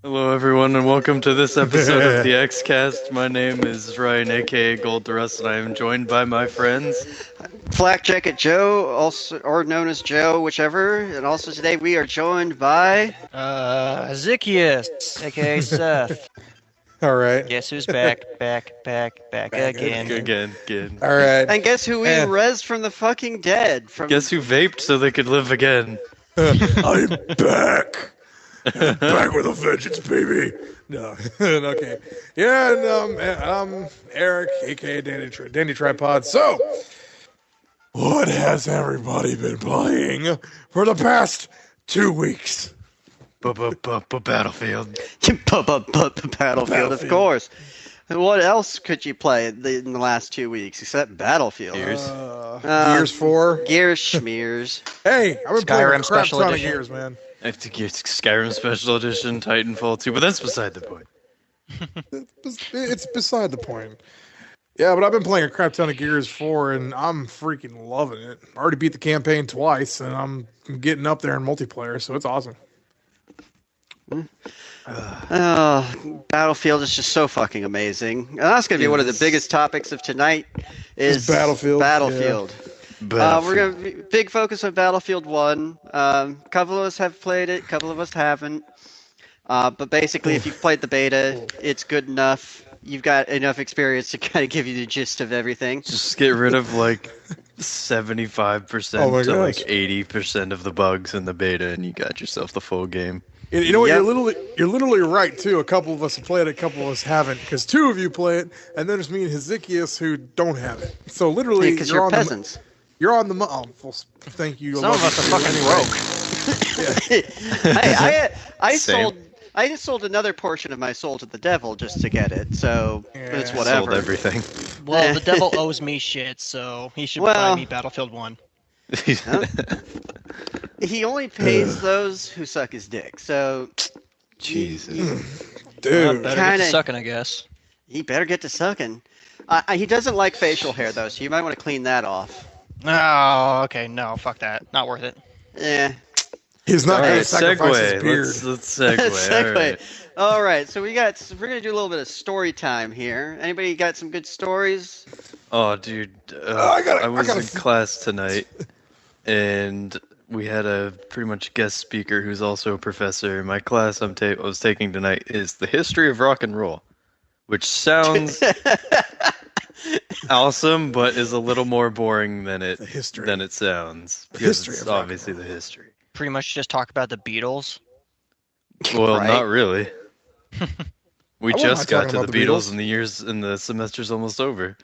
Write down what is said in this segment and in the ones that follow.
Hello everyone and welcome to this episode of the XCast. My name is Ryan, aka Gold Rust, and I am joined by my friends Flak Jacket Joe, also or known as Joe, whichever, and also today we are joined by Zychius, aka Seth. All right. Guess who's back again. again. All right. and guess who we rezzed from the fucking dead? Guess who vaped so they could live again? I'm back. I'm back with a vengeance, baby. No. Okay. Yeah, and I'm Eric, aka Dandy Tripod. So, what has everybody been playing for the past 2 weeks? Battlefield. Battlefield, of course. And what else could you play in the last 2 weeks except Battlefield? Gears 4. Gears Schmears. Hey, I've been playing a Skyrim crap Special ton of Edition. Gears, man. I have to get Skyrim Special Edition, Titanfall 2, but that's beside the point. It's beside the point. Yeah, but I've been playing a crap ton of Gears 4, and I'm freaking loving it. I already beat the campaign twice, and I'm getting up there in multiplayer, so it's awesome. Battlefield is just so fucking amazing. And that's going to be one of the biggest topics of tonight is Battlefield. Battlefield. We're going to be big focus on Battlefield 1. A couple of us have played it, a couple of us haven't. But basically, if you've played the beta, it's good enough. You've got enough experience to kind of give you the gist of everything. Just get rid of like 75% to like 80% of the bugs in the beta, and you got yourself the full game. You know what? Yep. You're literally right too. A couple of us have played it, a couple of us haven't, because 2 of you play it, and then there's me and Hezekias who don't have it. So literally, Because you're peasants. You're on the. Oh, well, thank you. Some of us are fucking broke. Hey, I Same. sold another portion of my soul to the devil just to get it, so it's Yeah. whatever. Sold everything. Well, the devil owes me shit, so he should buy me Battlefield 1. He only pays those who suck his dick, so Jesus. Dude. Better get Kinda- to sucking, I guess. he better get to sucking. He doesn't like facial hair, though, so you might want to clean that off. Oh, okay, no, fuck that. Not worth it. Yeah. He's not All going right, to sacrifice his segue. beard. Let's segue. All right. All right, so we're gonna do a little bit of story time here. Anybody got some good stories? Oh, dude. I was in class tonight, and we had a pretty much guest speaker who's also a professor. My class I was taking tonight is the history of rock and roll, which sounds awesome, but is a little more boring than it sounds. Because history it's of rock and obviously the history. Pretty much just talk about the Beatles. Well, Right. not really. We I wouldn't just mind got talking to about the the Beatles, and the semester's almost over.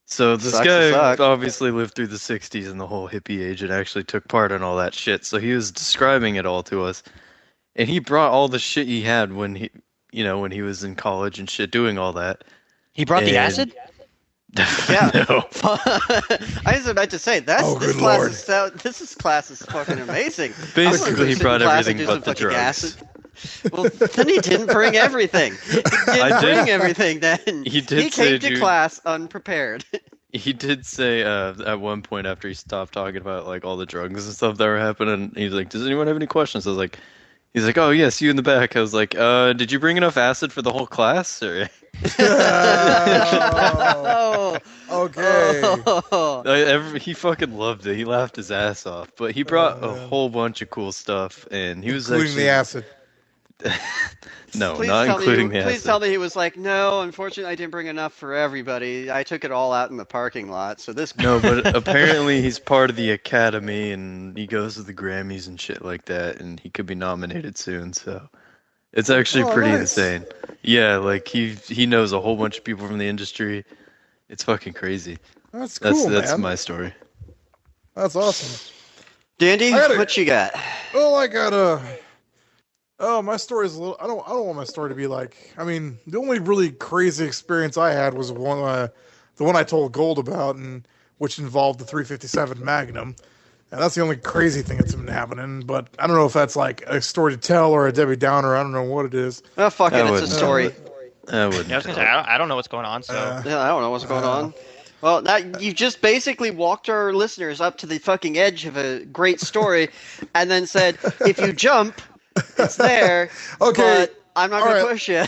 So this Sucks to guy suck. obviously lived through the 60s and the whole hippie age and actually took part in all that shit. So he was describing it all to us. And he brought all the shit he had when he was in college and shit doing all that. He brought the And- acid? Yeah. No. I was about to say Oh, this good class Lord. this class is fucking amazing. Basically, he I'm gonna brought sit in class everything and do but some the fucking drugs. acid. Well, then he didn't bring everything. He didn't bring everything. Then He did say, came to dude- class unprepared. He did say at one point after he stopped talking about like all the drugs and stuff that were happening, he was like, "Does anyone have any questions?" I was like, "He's like, oh yes, you in the back." I was like, "Did you bring enough acid for the whole class?" Or Oh, okay. he fucking loved it. He laughed his ass off. But he brought a man. whole bunch of cool stuff, and he was Including actually the acid. no, Please not tell including me, the Please acid. tell me he was like, no, unfortunately I didn't bring enough for everybody. I took it all out in the parking lot. So this No, but apparently he's part of the academy, and he goes to the Grammys and shit like that, and he could be nominated soon. So it's actually Oh, pretty nice. insane. Yeah, like he knows a whole bunch of people from the industry. It's fucking crazy. That's cool, That's man. my story. That's awesome. Dandy, I gotta- what you got? Well, I got a. Oh, my story is a little. I don't want my story to be like. I mean, the only really crazy experience I had was the one I told Gold about, and which involved the 357 Magnum. And that's the only crazy thing that's been happening. But I don't know if that's like a story to tell or a Debbie Downer. I don't know what it is. Oh, fuck it, it's a story. I was gonna say, I don't know what's going on. So yeah, I don't know what's going on. Well, now you just basically walked our listeners up to the fucking edge of a great story, and then said, "If you jump, it's there." Okay, but I'm not going to push you.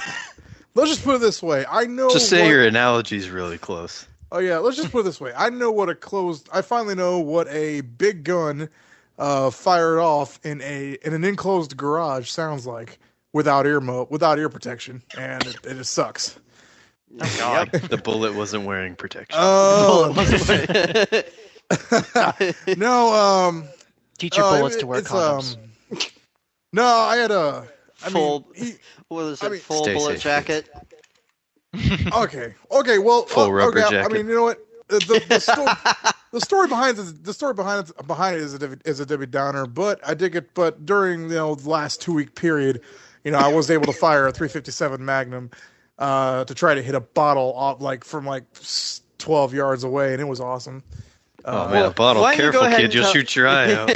Let's just put it this way. I know. Just say your analogy's really close. Oh yeah, let's just put it this way. I finally know what a big gun fired off in an enclosed garage sounds like without ear protection, and it just sucks. Oh God, the bullet wasn't wearing protection. Oh no. Teach your bullets to wear condoms. No, I had a full bullet jacket. Okay. Well, full rubber jacket. I mean, you know what? The story behind it is a Debbie Downer, but I dig it. But during the last 2-week period, I was able to fire a 357 Magnum to try to hit a bottle off from 12 yards away, and it was awesome. Oh man, a bottle! Careful, kid! You'll shoot your eye out.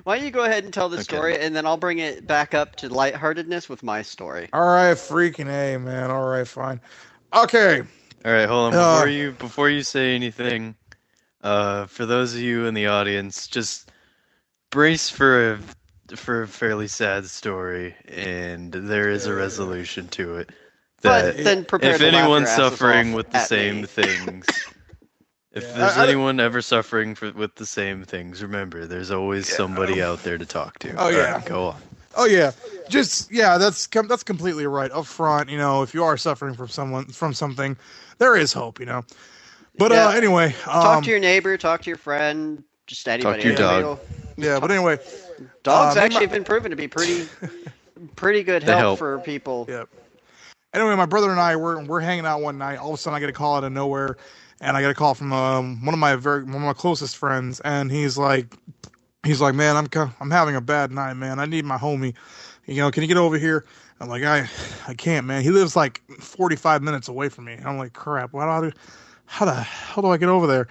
Why don't you go ahead and tell the story, and then I'll bring it back up to lightheartedness with my story. All right, freaking A, man. All right, fine. Okay. All right, hold on. Before you say anything, for those of you in the audience, just brace for a fairly sad story, and there is a resolution to it. But then prepare if to anyone's laugh your asses suffering off with the at same me. things. If there's anyone ever suffering with the same things, remember, there's always somebody out there to talk to. Oh, yeah. Right, go on. Oh, yeah. That's completely right. Up front, if you are suffering from something, there is hope, But anyway. Talk to your neighbor, talk to your friend, just anybody. Talk to your dog. Yeah, but anyway. Dogs actually have been proven to be pretty good help for people. Yep. Anyway, my brother and I, we're hanging out one night. All of a sudden, I get a call out of nowhere. And I got a call from one of my closest friends, and he's like, man, I'm having a bad night, man. I need my homie. Can you get over here? I'm like, I can't, man. He lives like 45 minutes away from me. I'm like, crap. How the hell do I get over there?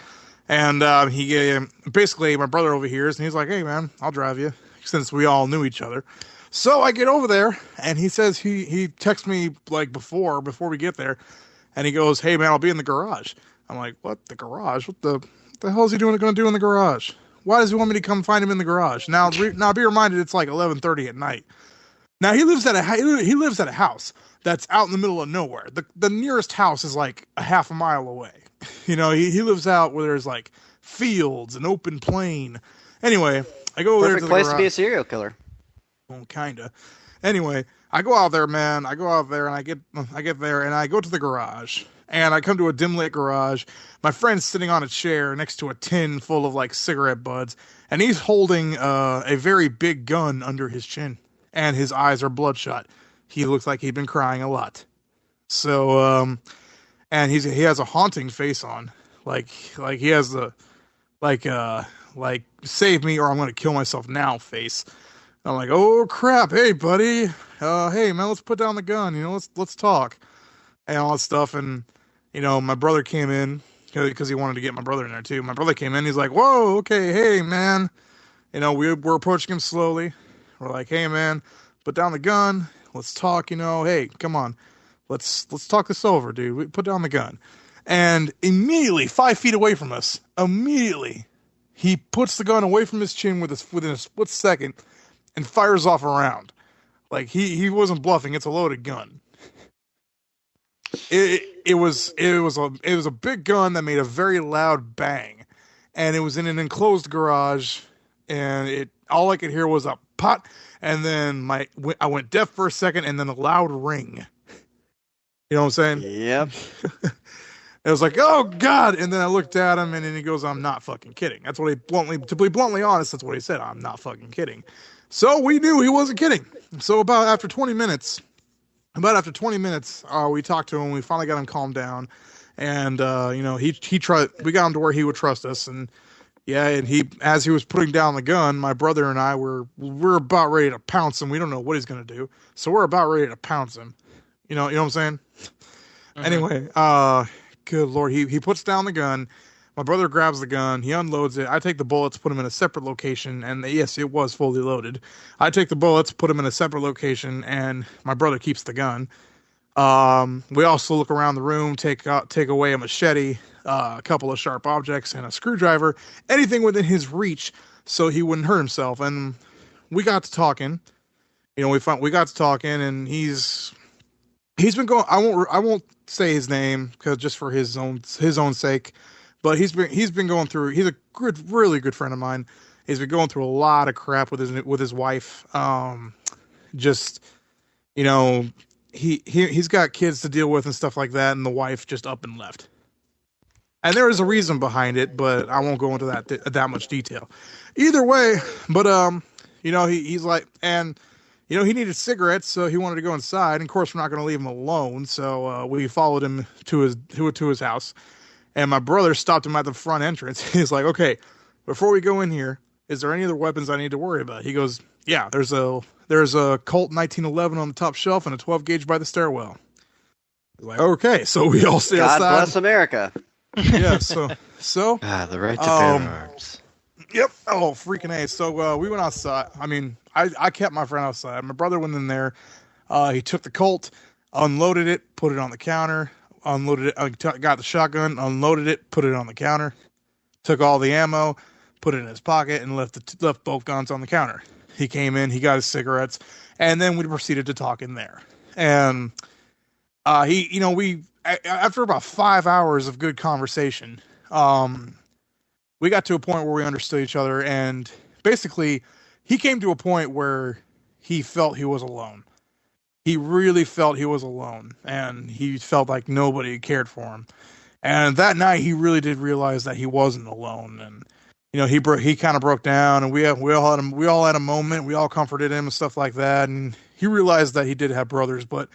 And basically my brother overhears, and he's like, hey, man, I'll drive you, since we all knew each other. So I get over there, and he says he texts me like before we get there, and he goes, hey, man, I'll be in the garage. I'm like, what, the garage? What the hell is he going to do in the garage? Why does he want me to come find him in the garage? Now be reminded, it's like 11:30 at night. Now he lives at a house that's out in the middle of nowhere. The nearest house is like a half a mile away. He lives out where there's like fields and open plain. Anyway, I go over there to the garage. Perfect place to be a serial killer. Well, kinda. Anyway, I go out there, man. I go out there, and I get there, and I go to the garage. And I come to a dim lit garage. My friend's sitting on a chair next to a tin full of like cigarette butts, and he's holding a very big gun under his chin, and his eyes are bloodshot. He looks like he'd been crying a lot. So, and he has a haunting face on, like he has the like save me or I'm gonna kill myself now face. I'm like, oh crap, hey buddy, hey man, let's put down the gun, let's talk, and all that stuff. And my brother came in because he wanted to get my brother in there too. My brother came in, he's like, whoa, okay, hey man, we're approaching him slowly. We're like, hey man, put down the gun, let's talk, hey, come on, let's talk this over, dude. We put down the gun. And immediately, 5 feet away from us, he puts the gun away from his chin within a split second and fires off a round. Like he wasn't bluffing. It's a loaded gun. It was a big gun that made a very loud bang, and it was in an enclosed garage, and all I could hear was a pot, and then I went deaf for a second, and then a loud ring. You know what I'm saying? Yep. It was like, oh God, and then I looked at him, and then he goes, I'm not fucking kidding. That's what to be bluntly honest, that's what he said. I'm not fucking kidding. So we knew he wasn't kidding. So about after 20 minutes, we talked to him. We finally got him calmed down, and we got him to where he would trust us. And yeah, and as he was putting down the gun, my brother and I we're about ready to pounce him. We don't know what he's gonna do, so we're about ready to pounce him. You know what I'm saying? Mm-hmm. Anyway, good Lord, he puts down the gun. My brother grabs the gun. He unloads it. I take the bullets, put them in a separate location, and yes, it was fully loaded. I take the bullets, put them in a separate location, and my brother keeps the gun. We also look around the room, take away a machete, a couple of sharp objects, and a screwdriver, anything within his reach, so he wouldn't hurt himself. And we got to talking. We got to talking, and he's been going. I won't say his name because just for his own sake, but he's been going through. He's a really good friend of mine. He's been going through a lot of crap with his wife. He's got kids to deal with and stuff like that, and the wife just up and left. And there is a reason behind it, but I won't go into that much detail. Either way, but he's like, and he needed cigarettes, so he wanted to go inside. And of course, we're not going to leave him alone, so we followed him to his house. And my brother stopped him at the front entrance. He's like, "Okay, before we go in here, is there any other weapons I need to worry about?" He goes, "Yeah, there's a Colt 1911 on the top shelf and a 12 gauge by the stairwell." Like, okay, so we all stay outside. God bless America. Yeah, so the right to bear arms. Yep. Oh, freaking A. So we went outside. I mean, I kept my friend outside. My brother went in there. He took the Colt, unloaded it, put it on the counter, unloaded it. Got the shotgun, unloaded it, put it on the counter, took all the ammo, put it in his pocket, and left both guns on the counter. He came in, he got his cigarettes, and then we proceeded to talk in there. And after about 5 hours of good conversation, we got to a point where we understood each other, and basically, he came to a point where he felt he was alone. He really felt he was alone, and he felt like nobody cared for him. And that night, he really did realize that he wasn't alone, and he kind of broke down, and we all had a moment. We all comforted him and stuff like that, and he realized that he did have brothers. But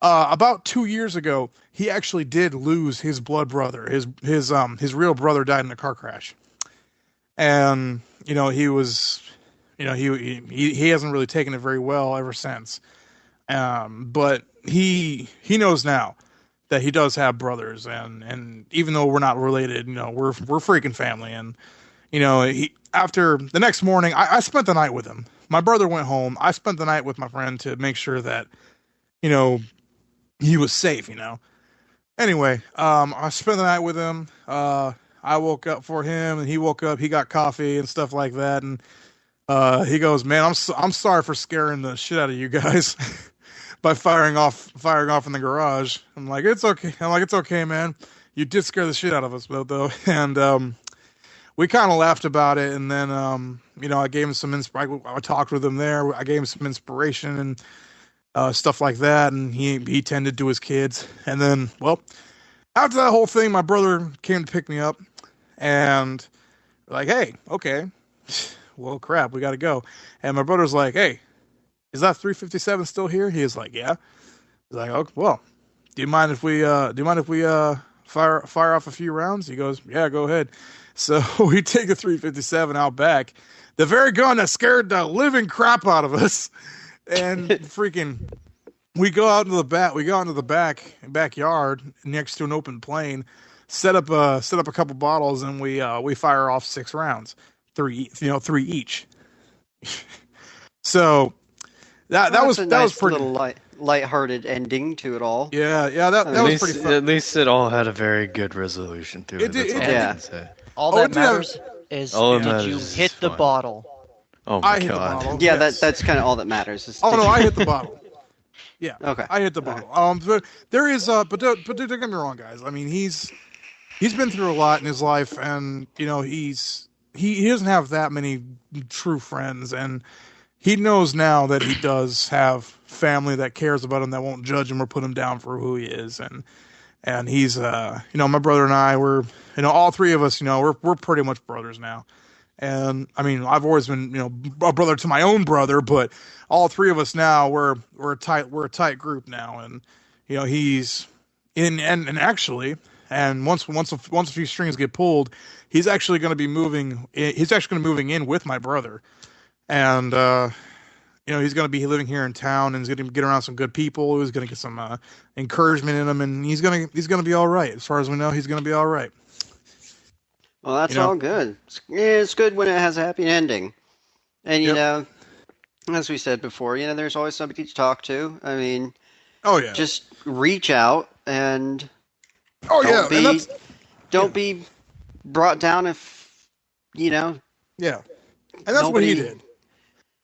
about 2 years ago, he actually did lose his blood brother. His real brother died in a car crash, and he was, he hasn't really taken it very well ever since. But he knows now that he does have brothers, and even though we're not related, we're freaking family. And after the next morning, I spent the night with him. My brother went home. I spent the night with my friend to make sure that, he was safe, Anyway, I spent the night with him. I woke up for him, and he woke up. He got coffee and stuff like that, and he goes, "Man, I'm sorry for scaring the shit out of you guys by firing off in the garage." I'm like, "It's okay." "It's okay, man. You did scare the shit out of us, though." And we kind of laughed about it, and then I gave him some inspiration. I talked with him there. I gave him some inspiration and stuff like that, and he tended to his kids. And then, well, after that whole thing, my brother came to pick me up, and like, "Hey, okay, well, crap, we got to go." And my brother's like, "Hey, is that 357 still here?" He is like, "Yeah." He's like, "Oh, well, do you mind if we fire off a few rounds?" He goes, "Yeah, go ahead." So we take a 357 out back, the very gun that scared the living crap out of us, and freaking, we go out into the back. We go into the backyard next to an open plain, set up a couple bottles, and we fire off 6 rounds, 3 each. So that was pretty little lighthearted ending to it all. Yeah, that was pretty fun. At least it all had a very good resolution to it. That's all I can say. All that matters is did you hit the bottle? Oh my I hit the god. bottle. Yeah, Yes. that's kind of all that matters. I hit the bottle. Yeah. Okay. I hit the bottle. But there is but don't get me wrong, guys. I mean, he's been through a lot in his life, and he doesn't have that many true friends, and he knows now that he does have family that cares about him, that won't judge him or put him down for who he is. And he's my brother and I, we're all three of us, we're pretty much brothers now. And I mean, I've always been, a brother to my own brother, but all three of us now, we're a tight group now. And he's in, and actually, and once a few strings get pulled, he's actually going to be moving. He's actually going to be moving in with my brother, and he's going to be living here in town, and he's going to get around some good people. He's going to get some encouragement in him, and he's going to be all right. As far as we know, he's going to be all right. Well, that's all good. It's good when it has a happy ending. And, you know, as we said before, there's always somebody to talk to. I mean, just reach out and don't be brought down if, Yeah. And that's what he did.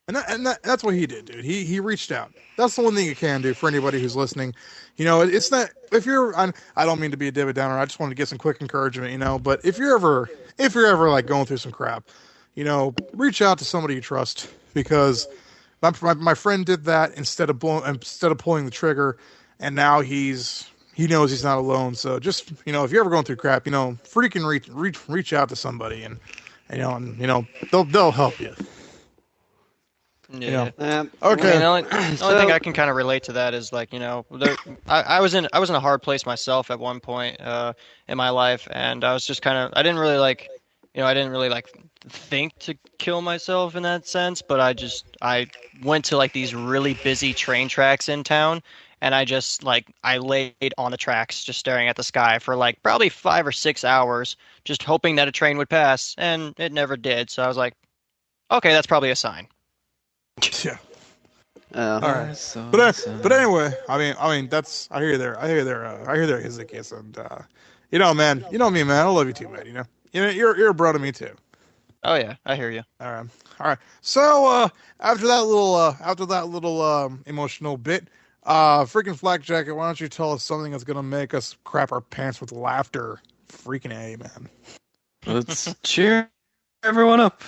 And that's what he did, dude. He reached out. That's the one thing you can do for anybody who's listening. It's not, if you're, I don't mean to be a David Downer. I just wanted to get some quick encouragement, but if you're ever like going through some crap, reach out to somebody you trust, because my friend did that instead of pulling the trigger, and now he knows he's not alone. So just, if you're ever going through crap, freaking reach out to somebody, and they'll help you. Yeah. Okay. I mean, the only thing I can kind of relate to that is like, I was in a hard place myself at one point in my life, and I was just I didn't really like think to kill myself in that sense, but I went to like these really busy train tracks in town, and I laid on the tracks just staring at the sky for like probably 5 or 6 hours, just hoping that a train would pass, and it never did. So I was like, okay, that's probably a sign. Yeah. All right. But anyway, I mean, that's I hear there, Hezekias, and man, you know me, man. I love you too, man. You're a bro to me too. Oh yeah, I hear you. All right. So after that little emotional bit, freaking Flak Jacket, why don't you tell us something that's gonna make us crap our pants with laughter? Freaking A, man. Let's cheer everyone up.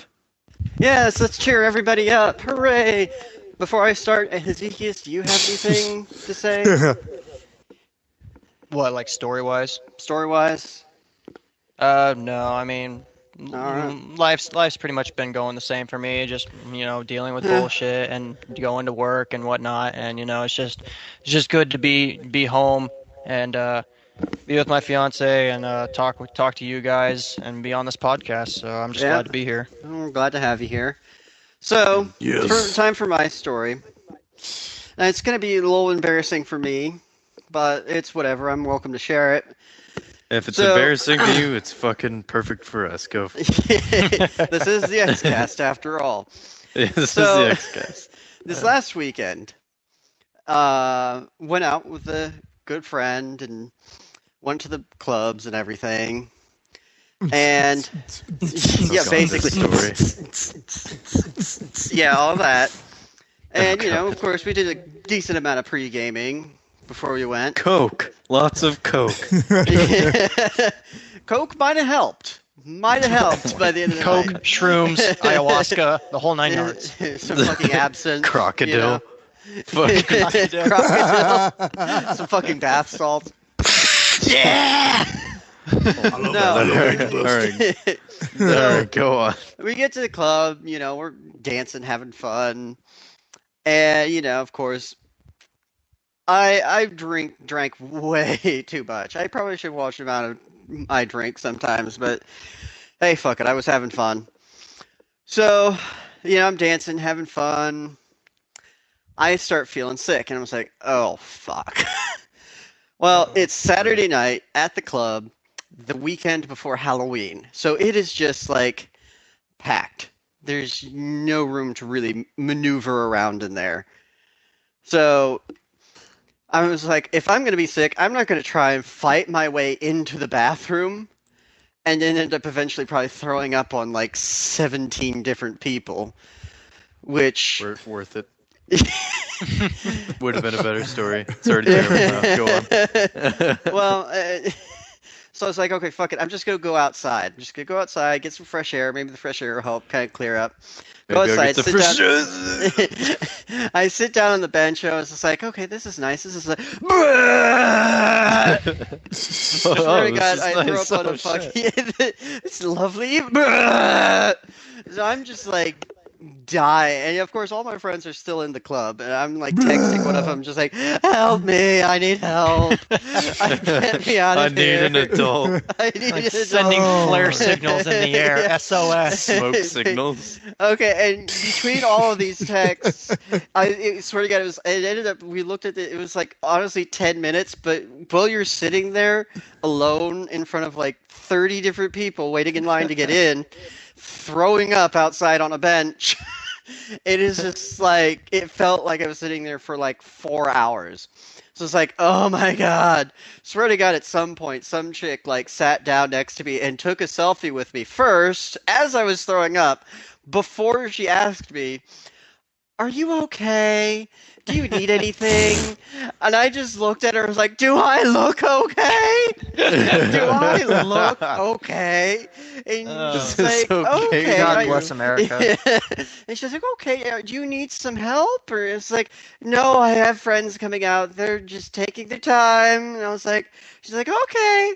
Yes, let's cheer everybody up. Hooray! Before I start, Hezekias, do you have anything to say? What, like story-wise? Story-wise? No, I mean, life's pretty much been going the same for me, just, dealing with bullshit and going to work and whatnot, and, it's just good to be home and, be with my fiance and talk to you guys and be on this podcast. So I'm just glad to be here. I'm glad to have you here. So, time for my story. Now, it's going to be a little embarrassing for me, but it's whatever. I'm welcome to share it. If it's embarrassing to you, it's fucking perfect for us. Go for it. This is the XCast after all. This is the XCast. This last weekend, went out with a good friend and went to the clubs and everything. And yeah, basically, yeah, all that. And of course, we did a decent amount of pre-gaming before we went. Coke, lots of Coke. Coke might have helped. By the end of the Coke, night. Shrooms, ayahuasca, the whole 9 yards. Some fucking absinthe. Crocodile. Crocodile. Some fucking bath salts. Yeah! All right, go on. We get to the club, we're dancing, having fun. And, of course, I drank way too much. I probably should watch the amount of I drink sometimes, but hey, fuck it. I was having fun. So, I'm dancing, having fun. I start feeling sick, and I was like, oh, fuck. Well, it's Saturday night at the club, the weekend before Halloween. So it is just like packed. There's no room to really maneuver around in there. So I was like, if I'm going to be sick, I'm not going to try and fight my way into the bathroom and then end up eventually probably throwing up on like 17 different people, which... Worth it. Would have been a better story. It's already there. Go on. Well, so I was like, okay, fuck it. I'm just going to go outside. I'm just going to go outside, get some fresh air. Maybe the fresh air will help kind of clear up. Go outside, sit down. I sit down on the bench. I was just like, okay, this is nice. This is like, I swear to God, I throw up on a fucking, it's lovely. So I'm just like dying. And of course, all my friends are still in the club, and I'm like texting one of them, just like, "Help me! I need help! Get me out of here! I need an adult." I need Like an adult. sending flare signals in the air. Yeah. SOS. Smoke signals. Okay, and between all of these texts, I swear to God, it ended up. We looked at it. It was like honestly 10 minutes, but while you're sitting there alone in front of like 30 different people waiting in line to get in, throwing up outside on a bench. It is just like, it felt like I was sitting there for like 4 hours. So it's like, oh my God. Swear to God, at some point, some chick like sat down next to me and took a selfie with me first as I was throwing up before she asked me, "Are you okay? Do you need anything?" And I just looked at her and was like, "Do I look okay? Do I look okay?" And she's like, "Okay." God bless America. And she's like, "Okay, do you need some help?" Or it's like, "No, I have friends coming out. They're just taking their time." And I was like, she's like, "Okay."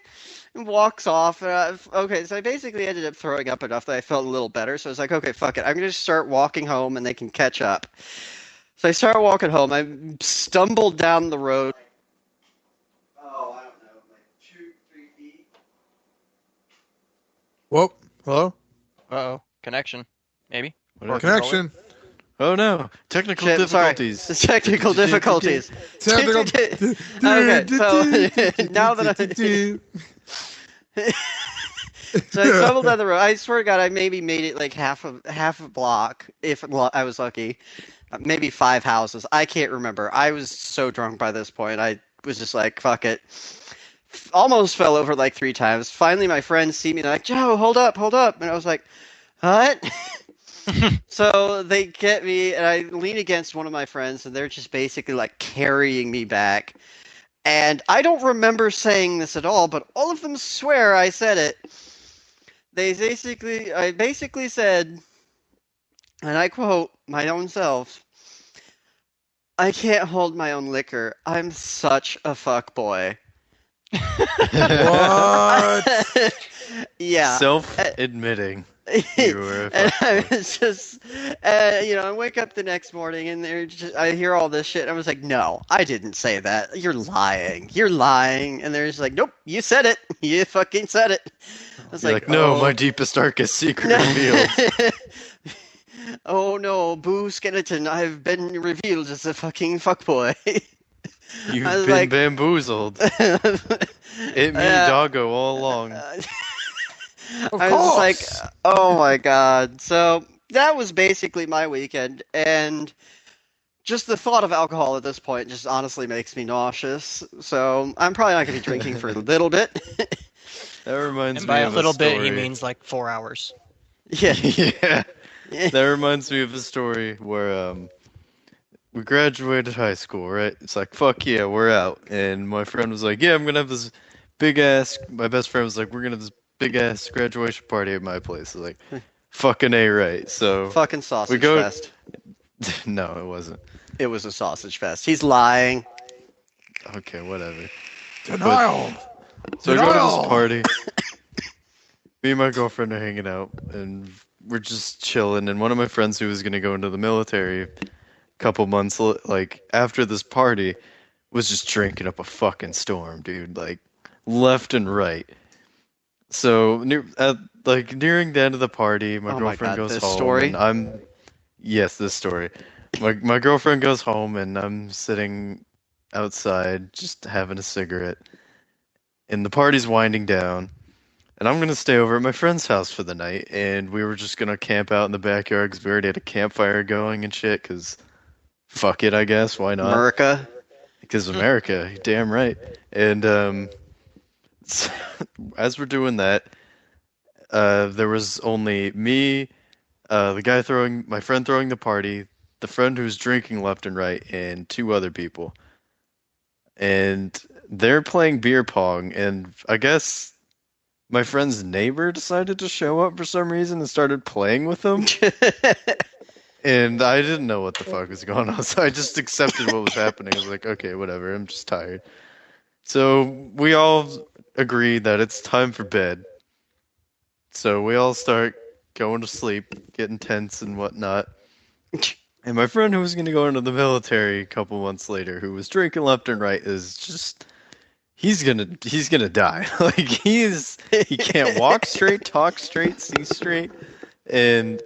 And walks off. Okay, so I basically ended up throwing up enough that I felt a little better. So I was like, okay, fuck it. I'm going to start walking home and they can catch up. So I started walking home. I stumbled down the road. Oh, I don't know, like 2-3 feet. Whoa, hello? Uh-oh. Connection. Maybe. What Connection. Oh no! Technical Shit, sorry. difficulties. The technical difficulties. Okay, so now that so I stumbled down the road. I swear to God, I maybe made it like half a block, if I was lucky. Maybe 5 houses. I can't remember. I was so drunk by this point. I was just like, fuck it. Almost fell over like 3 times. Finally, my friends see me. They're like, "Joe, hold up. And I was like, what? So they get me, and I lean against one of my friends, and they're just basically like carrying me back. And I don't remember saying this at all, but all of them swear I said it. I basically said, and I quote my own self, "I can't hold my own liquor. I'm such a fuckboy." What? Yeah. Self-admitting. You were a And I fuckboy. was just, I wake up the next morning and I hear all this shit. And I was like, "No, I didn't say that. You're lying. You're lying." And they're just like, "Nope, you said it. You fucking said it." I was You're like, no, "Oh." my deepest, darkest secret revealed. Oh no, Boo Skeleton, I've been revealed as a fucking fuckboy. You've I was been like- bamboozled. It me, doggo, all along. I was just like, oh my God. So that was basically my weekend. And just the thought of alcohol at this point just honestly makes me nauseous. So I'm probably not going to be drinking for a little bit. That reminds And me by a of little story. bit, he means like 4 hours. Yeah. Yeah. That reminds me of a story where we graduated high school, right? It's like, fuck yeah, we're out. And my friend was like, yeah, I'm gonna have this big ass. My best friend was like, we're gonna have this big ass graduation party at my place. I was like, fucking A, right? So Fucking sausage go- fest. no, it wasn't. It was a sausage fest. He's lying. Okay, whatever. Denial. So I go to Denial. this party. Me and my girlfriend are hanging out, and we're just chilling. And one of my friends who was gonna go into the military a couple months like after this party was just drinking up a fucking storm, dude, like left and right. So nearing the end of the party, my Oh my girlfriend God, goes this home, story? and this story. My girlfriend goes home, and I'm sitting outside just having a cigarette, and the party's winding down. And I'm going to stay over at my friend's house for the night, and we were just going to camp out in the backyard because we already had a campfire going and shit, because fuck it, I guess, why not? America. Because America, you're damn right. And as we're doing that, there was only me, my friend throwing the party, the friend who's drinking left and right, and 2 other people. And they're playing beer pong, and I guess my friend's neighbor decided to show up for some reason and started playing with them. And I didn't know what the fuck was going on, so I just accepted what was happening. I was like, okay, whatever, I'm just tired. So we all agreed that it's time for bed. So we all start going to sleep, getting tense and whatnot. And my friend who was going to go into the military a couple months later, who was drinking left and right, is just he's gonna die. Like he can't walk straight, talk straight, see straight. And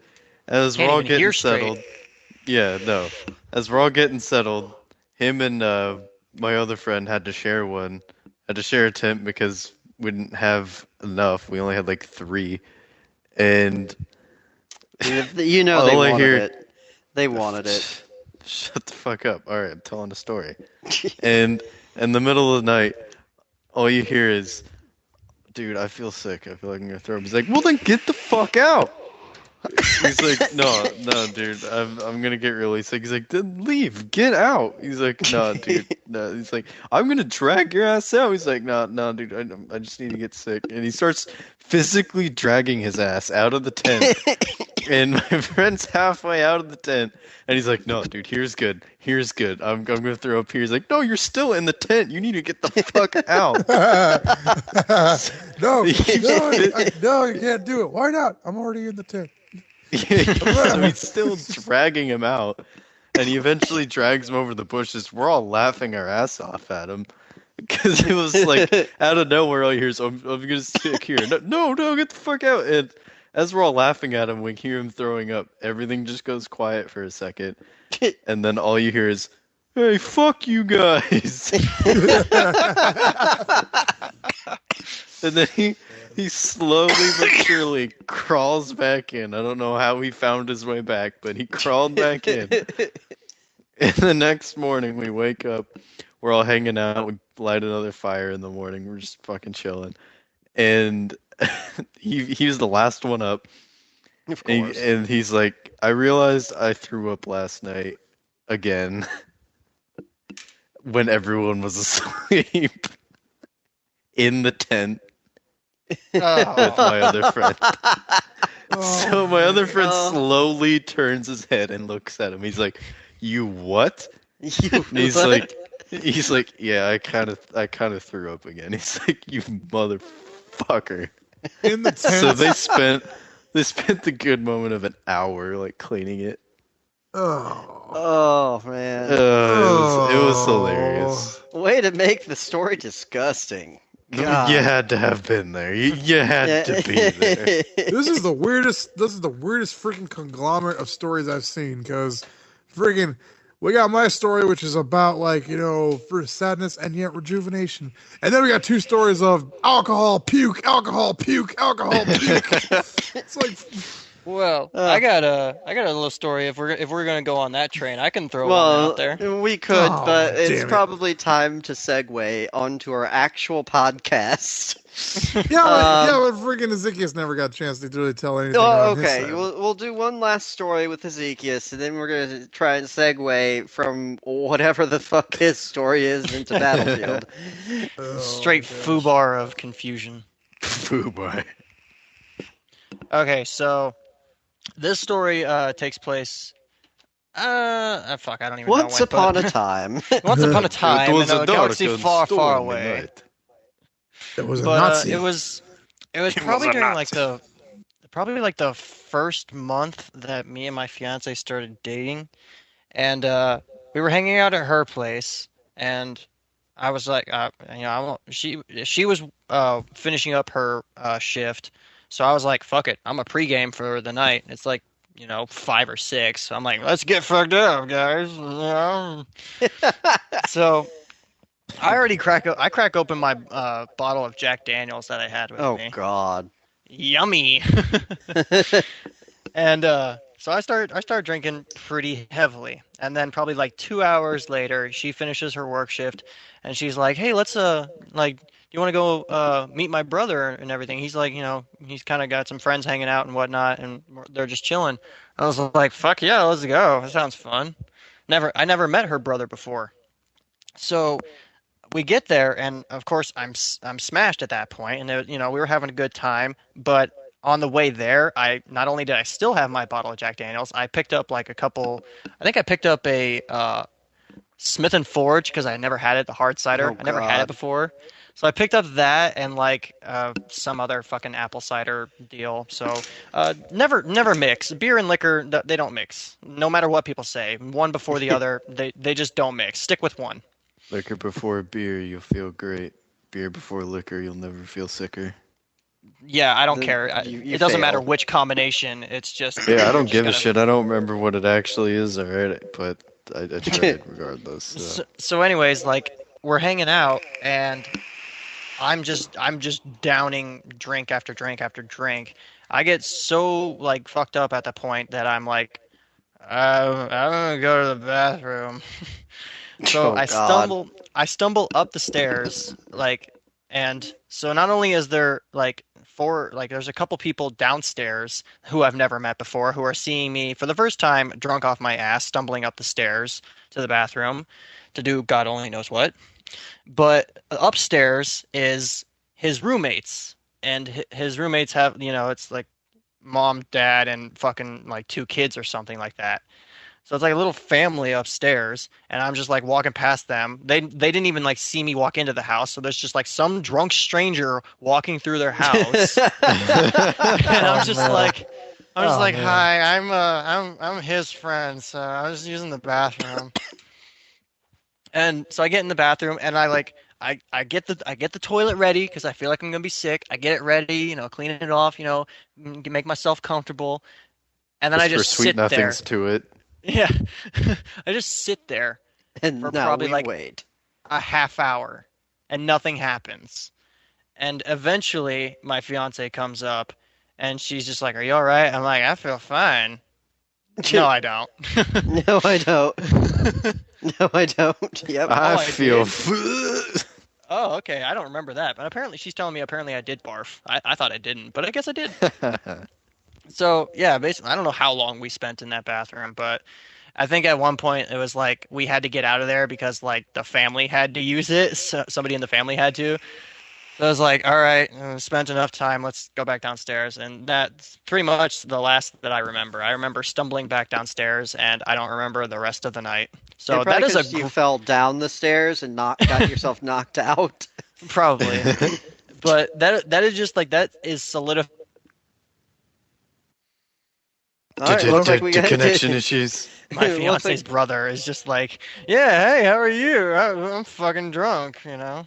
as we're all getting settled, as we're all getting settled, him and my other friend had to share a tent because we didn't have enough. We only had like 3, and they wanted it. They wanted it. Shut the fuck up. All right, I'm telling a story. And in the middle of the night, all you hear is, dude, I feel sick. I feel like I'm going to throw up. He's like, well, then get the fuck out. He's like, no, dude, I'm going to get really sick. He's like, then leave. Get out. He's like, no, dude. No. He's like, I'm going to drag your ass out. He's like, no, dude, I just need to get sick. And he starts physically dragging his ass out of the tent. And my friend's halfway out of the tent, and he's like, no, dude, here's good. I'm going to throw up here. He's like, no, you're still in the tent. You need to get the fuck out. No, you can't do it. Why not? I'm already in the tent. So he's still dragging him out, and he eventually drags him over the bushes. We're all laughing our ass off at him. Because it was like, out of nowhere, all you hear is, I'm going to stick here. No, get the fuck out. And as we're all laughing at him, we hear him throwing up. Everything just goes quiet for a second. And then all you hear is, hey, fuck you guys. And then he slowly but surely crawls back in. I don't know how he found his way back, but he crawled back in. And the next morning we wake up. We're all hanging out. We light another fire in the morning. We're just fucking chilling. And he was the last one up. Of course. And he's like, I realized I threw up last night again when everyone was asleep in the tent with my other friend. So my other friend slowly turns his head and looks at him. He's like, you what? He's like, yeah, I kind of threw up again. He's like, you motherfucker. In the tent. So they spent the good moment of an hour like cleaning it. Oh man. It was hilarious. Way to make the story disgusting. God. You had to have been there. You had to be there. This is the weirdest freaking conglomerate of stories I've seen, because freaking we got my story, which is about for sadness and yet rejuvenation. And then we got 2 stories of alcohol, puke, alcohol, puke, alcohol, puke. It's like, well, I got a little story. If we're gonna go on that train, I can throw one out there. We could, but it's probably time to segue onto our actual podcast. but freaking Ezekiel's never got a chance to really tell anything. Okay, we'll do one last story with Ezekiel, and then we're gonna try and segue from whatever the fuck his story is into Battlefield. Straight foobar of confusion. Foobar. Okay, so this story takes place. Fuck, I don't even know. Once upon a time. Once upon a time in a galaxy far, far stormy away. night. It was a Nazi. It was probably during the first month that me and my fiance started dating, and we were hanging out at her place, and I was like, she was finishing up her shift, so I was like, fuck it, I'm a pregame for the night. It's like 5 or 6. So I'm like, let's get fucked up, guys. So I crack open my bottle of Jack Daniels that I had with me. Oh God. Yummy. And so I start drinking pretty heavily. And then probably like 2 hours later, she finishes her work shift and she's like, "Hey, let's you want to go meet my brother and everything?" He's like, he's kind of got some friends hanging out and whatnot, and they're just chilling. I was like, "Fuck yeah, let's go. That sounds fun." I never met her brother before. So we get there, and of course I'm smashed at that point, and we were having a good time. But on the way there, not only did I still have my bottle of Jack Daniels, I picked up like a couple. I think I picked up a Smith and Forge because I never had it, the hard cider. Oh, I never had it before. So I picked up that and like some other fucking apple cider deal. So never mix. Beer and liquor, they don't mix. No matter what people say, one before the other, they just don't mix. Stick with one. Liquor before beer, you'll feel great. Beer before liquor, you'll never feel sicker. Yeah, I don't care. You it doesn't matter failed. which combination. It's just Yeah, I don't just give a gonna- shit. I don't remember what it actually is, alright, but I tried regardless. So anyways, like we're hanging out and I'm just downing drink after drink after drink. I get so like fucked up at the point that I'm like, I'm gonna go to the bathroom. So Oh, I God. stumble up the stairs, like, and so not only is there like there's a couple people downstairs who I've never met before who are seeing me for the first time drunk off my ass, stumbling up the stairs to the bathroom to do God only knows what. But upstairs is his roommates, and his roommates have, it's like mom, dad, and fucking like 2 kids or something like that. So it's like a little family upstairs, and I'm just like walking past them. They didn't even like see me walk into the house, so there's just like some drunk stranger walking through their house, and I'm just like, man. hi, I'm his friend, so I was using the bathroom. And so I get in the bathroom, and I get the toilet ready because I feel like I'm gonna be sick. I get it ready, clean it off, make myself comfortable, and then Just I just for sweet sit there. nothings to it. Yeah, I just sit there And for now probably we like wait. a half hour, and nothing happens. And eventually, my fiance comes up, and she's just like, "Are you all right?" I'm like, "I feel fine." No, I don't. No, I don't. No, I don't. Yep. I I feel. Oh, okay. I don't remember that, but apparently she's telling me apparently I did barf. I thought I didn't, but I guess I did. So yeah, basically, I don't know how long we spent in that bathroom, but I think at one point it was like we had to get out of there because like the family had to use it. So somebody in the family had to. So I was like, all right, spent enough time. Let's go back downstairs. And that's pretty much the last that I remember. I remember stumbling back downstairs, and I don't remember the rest of the night. So Yeah, that is probably 'cause you fell down the stairs and got yourself knocked out. probably, but that is just like that is solidified. All right, looks like we got connection issues. My It looks fiance's like- brother is just like, yeah, hey, how are you? I'm fucking drunk, Yeah.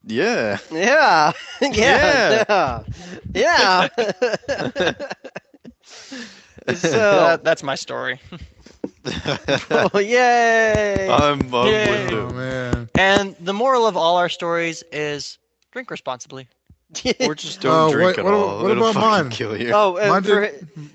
Yeah. Yeah. Yeah. So, That's my story. oh, yay! I'm Yay. with Oh you. man. And the moral of all our stories is drink responsibly. Or just don't drink at all. What It'll about fucking mine? kill you. Oh, and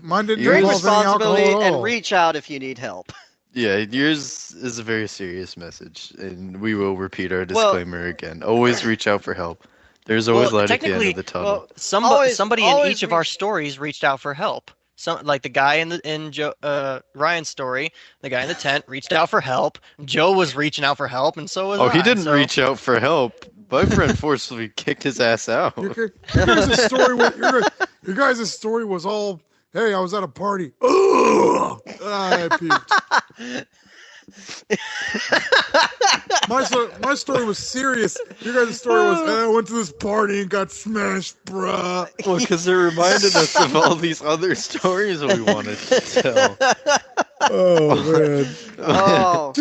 Mine didn't drink involve any alcohol responsibly at and all. reach out if you need help. Yeah, yours is a very serious message, and we will repeat our disclaimer again. Always reach out for help. There's always light at the end of the tunnel. Well, Somebody in always each of our reach- stories reached out for help. Some like the guy in Ryan's story, the guy in the tent reached out for help. Joe was reaching out for help, and so was I. He didn't so- reach out for help. My friend forcefully kicked his ass out. Your guys' story was all, hey, I was at a party. Ugh! I puked. My story was serious. Your guys' story was, I went to this party and got smashed, bruh. Well, because it reminded us of all these other stories we wanted to tell. Oh, man. Oh.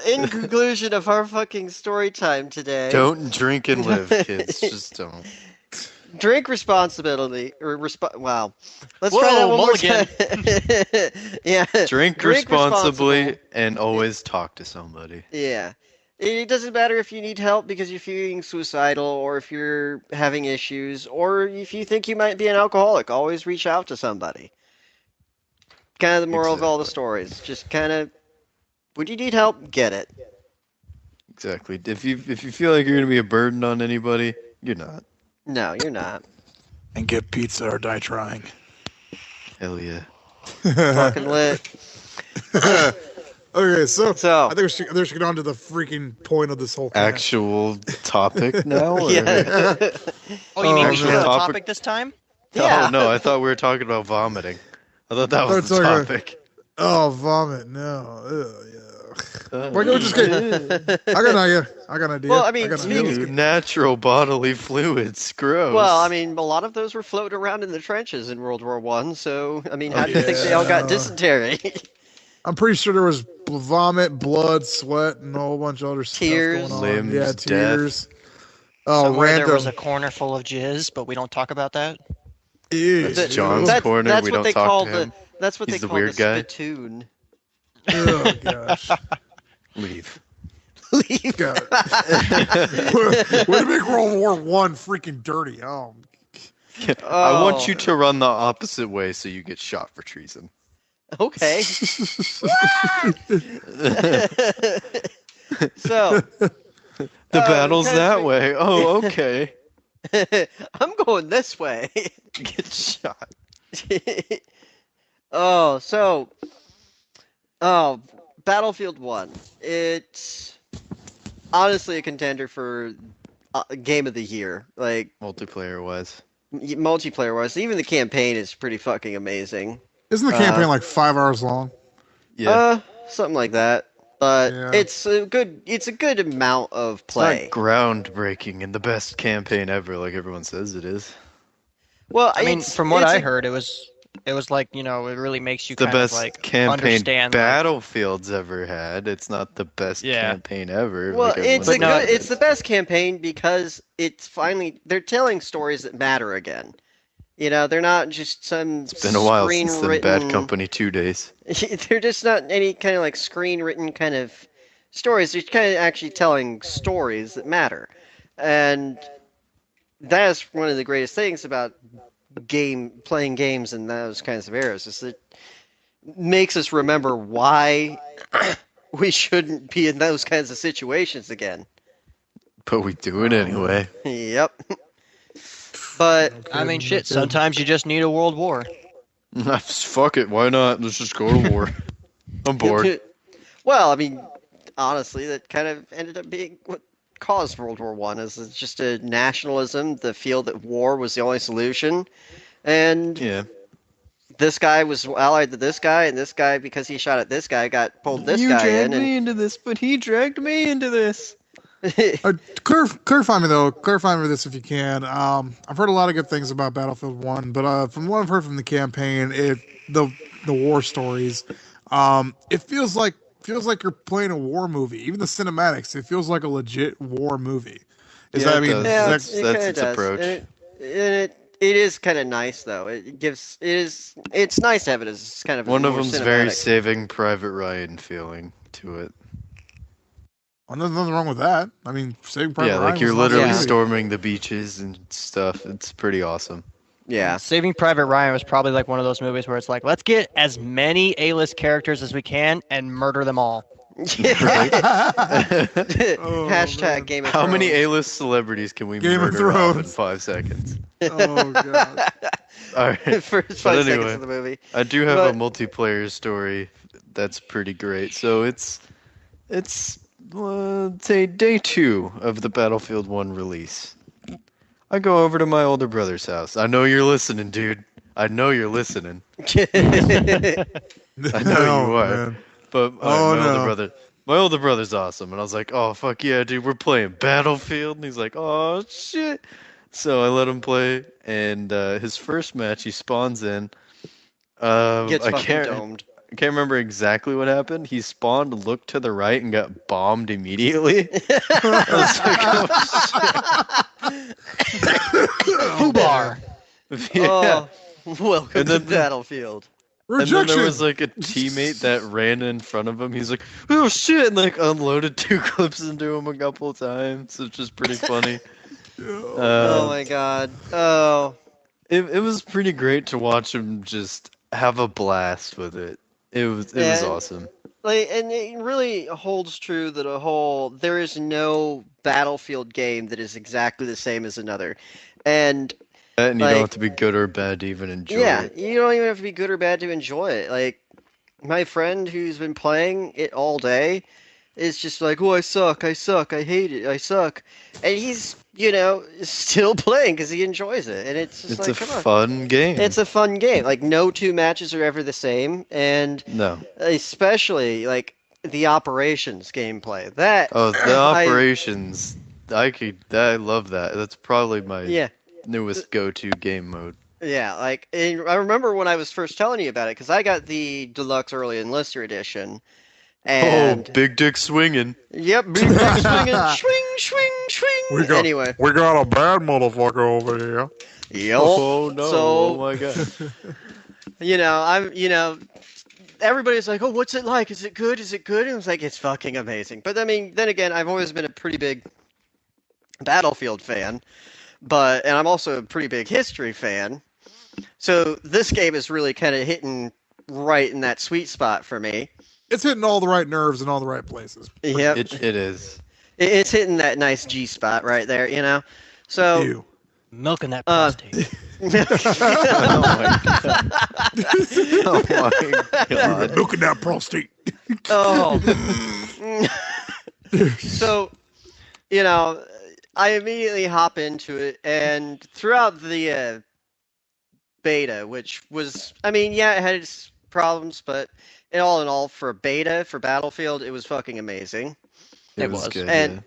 In conclusion of our fucking story time today, Don't drink and live, kids. Just don't. drink responsibly wow. Let's Whoa, try that one mulligan. more time. Yeah. Drink responsibly and always talk to somebody. Yeah. It doesn't matter if you need help because you're feeling suicidal or if you're having issues or if you think you might be an alcoholic, always reach out to somebody. Kind of the moral of all the Exactly. stories. Just kind of, when you need help, get it. Exactly. If you feel like you're gonna be a burden on anybody, you're not. No, you're not. And get pizza or die trying. Hell yeah. Fucking lit. Okay, so So- I think we should get on to the freaking point of this whole thing. Actual topic now? Or? Yeah. Oh, you mean Oh, we should man. have a Topic- topic this time? Yeah. Oh no, I thought we were talking about vomiting. I thought that was That's the okay. topic. Oh, vomit! No. Ugh, yeah. Why don't we just get? I got an idea. Well, I mean, natural bodily fluids, gross. Well, I mean, a lot of those were floating around in the trenches in World War One. So, I mean, how do you think they all got dysentery? I'm pretty sure there was vomit, blood, sweat, and a whole bunch of other tears, stuff going on. Limbs, tears. Death. Oh, somewhere there was a corner full of jizz, but we don't talk about that. It's John's corner. That's we what don't they talk call to him. That's what He's they the call weird the guy. spittoon. Oh gosh. Leave. God. Way to make World War One freaking dirty. Oh. I want you to run the opposite way so you get shot for treason. Okay. So. The battle's that way. Oh, okay. I'm going this way. Get shot. Battlefield 1. It's honestly a contender for game of the year. Like multiplayer-wise. Even the campaign is pretty fucking amazing. Isn't the campaign like 5 hours long? Yeah. Something like that. But it's a good amount of play. It's not groundbreaking and the best campaign ever, like everyone says it is. Well, I mean, from what I heard, it was like, it really makes you the kind best of like campaign understand Battlefield's ever had. It's not the best campaign ever. Well, like it's the best campaign because they're telling stories that matter again. They're not just some. It's been a while since the Bad Company 2 days. They're just not any kind of like screen-written kind of stories. They're kind of actually telling stories that matter, and that's one of the greatest things about playing games in those kinds of eras. Is it makes us remember why we shouldn't be in those kinds of situations again. But we do it anyway. Yep. But I mean, shit. Sometimes you just need a world war. Fuck it. Why not? Let's just go to war. I'm bored. Well, I mean, honestly, that kind of ended up being what caused World War One. Is just a nationalism, the feel that war was the only solution, and this guy was allied to this guy, and this guy, because he shot at this guy, pulled this guy in. You dragged me into this, but he dragged me into this. Clarify me this if you can. I've heard a lot of good things about Battlefield 1, but from what I've heard from the campaign, the war stories, it feels like you're playing a war movie. Even the cinematics, it feels like a legit war movie. That's its approach. It is kind of nice though. It's nice to have it as kind of one of them's cinematic. very Saving Private Ryan feeling to it. Well, there's nothing wrong with that. I mean, Saving Private Ryan. Yeah, like you're literally storming the beaches and stuff. It's pretty awesome. Yeah. Saving Private Ryan was probably like one of those movies where it's like, let's get as many A-list characters as we can and murder them all. Hashtag Game of Thrones. How many A-list celebrities can we murder off in 5 seconds? Oh, God. All right. First 5 seconds of the movie. I do have a multiplayer story that's pretty great. So it's say day 2 of the Battlefield 1 release. I go over to my older brother's house. I know you're listening, dude. I know you're listening. I know you are. Man. But my older brother's awesome. And I was like, oh, fuck yeah, dude, we're playing Battlefield. And he's like, oh, shit. So I let him play. And his first match, he spawns in. Gets fucking domed. I can't remember exactly what happened. He spawned, looked to the right, and got bombed immediately. I was like, oh, bar. Yeah. Welcome to Battlefield. Rejection. And then there was like a teammate that ran in front of him. He's like, oh shit, and like unloaded 2 clips into him a couple of times. It's just pretty funny. Oh my god. Oh. It was pretty great to watch him just have a blast with it. It was awesome. And it really holds true that there is no Battlefield game that is exactly the same as another. And you don't have to be good or bad to even enjoy it. Yeah, you don't even have to be good or bad to enjoy it. Like, my friend who's been playing it all day is just like, oh, I suck, I hate it, I suck. And he's, still playing because he enjoys it. And it's just it's a fun game. It's a fun game. Like, no 2 matches are ever the same. And no. especially, like, the operations gameplay. That the operations. I love that. That's probably my newest go-to game mode. Yeah, like I remember when I was first telling you about it because I got the deluxe early enlister edition. And big dick swinging. Yep, big dick swinging, swing. We got a bad motherfucker over here. Yep. Oh no! So, oh my god! Everybody's like, "Oh, what's it like? Is it good? Is it good?" And I was like, "It's fucking amazing." But I mean, then again, I've always been a pretty big Battlefield fan, and I'm also a pretty big history fan. So this game is really kind of hitting right in that sweet spot for me. It's hitting all the right nerves in all the right places. Yep. It is. It's hitting that nice G spot right there, So Ew. Milking that prostate. Oh my god! Oh my god! Milking that prostate. Oh. So, I immediately hop into it, and throughout the beta, which was, it had its problems, but in all, for a beta for Battlefield, it was fucking amazing. It was good. And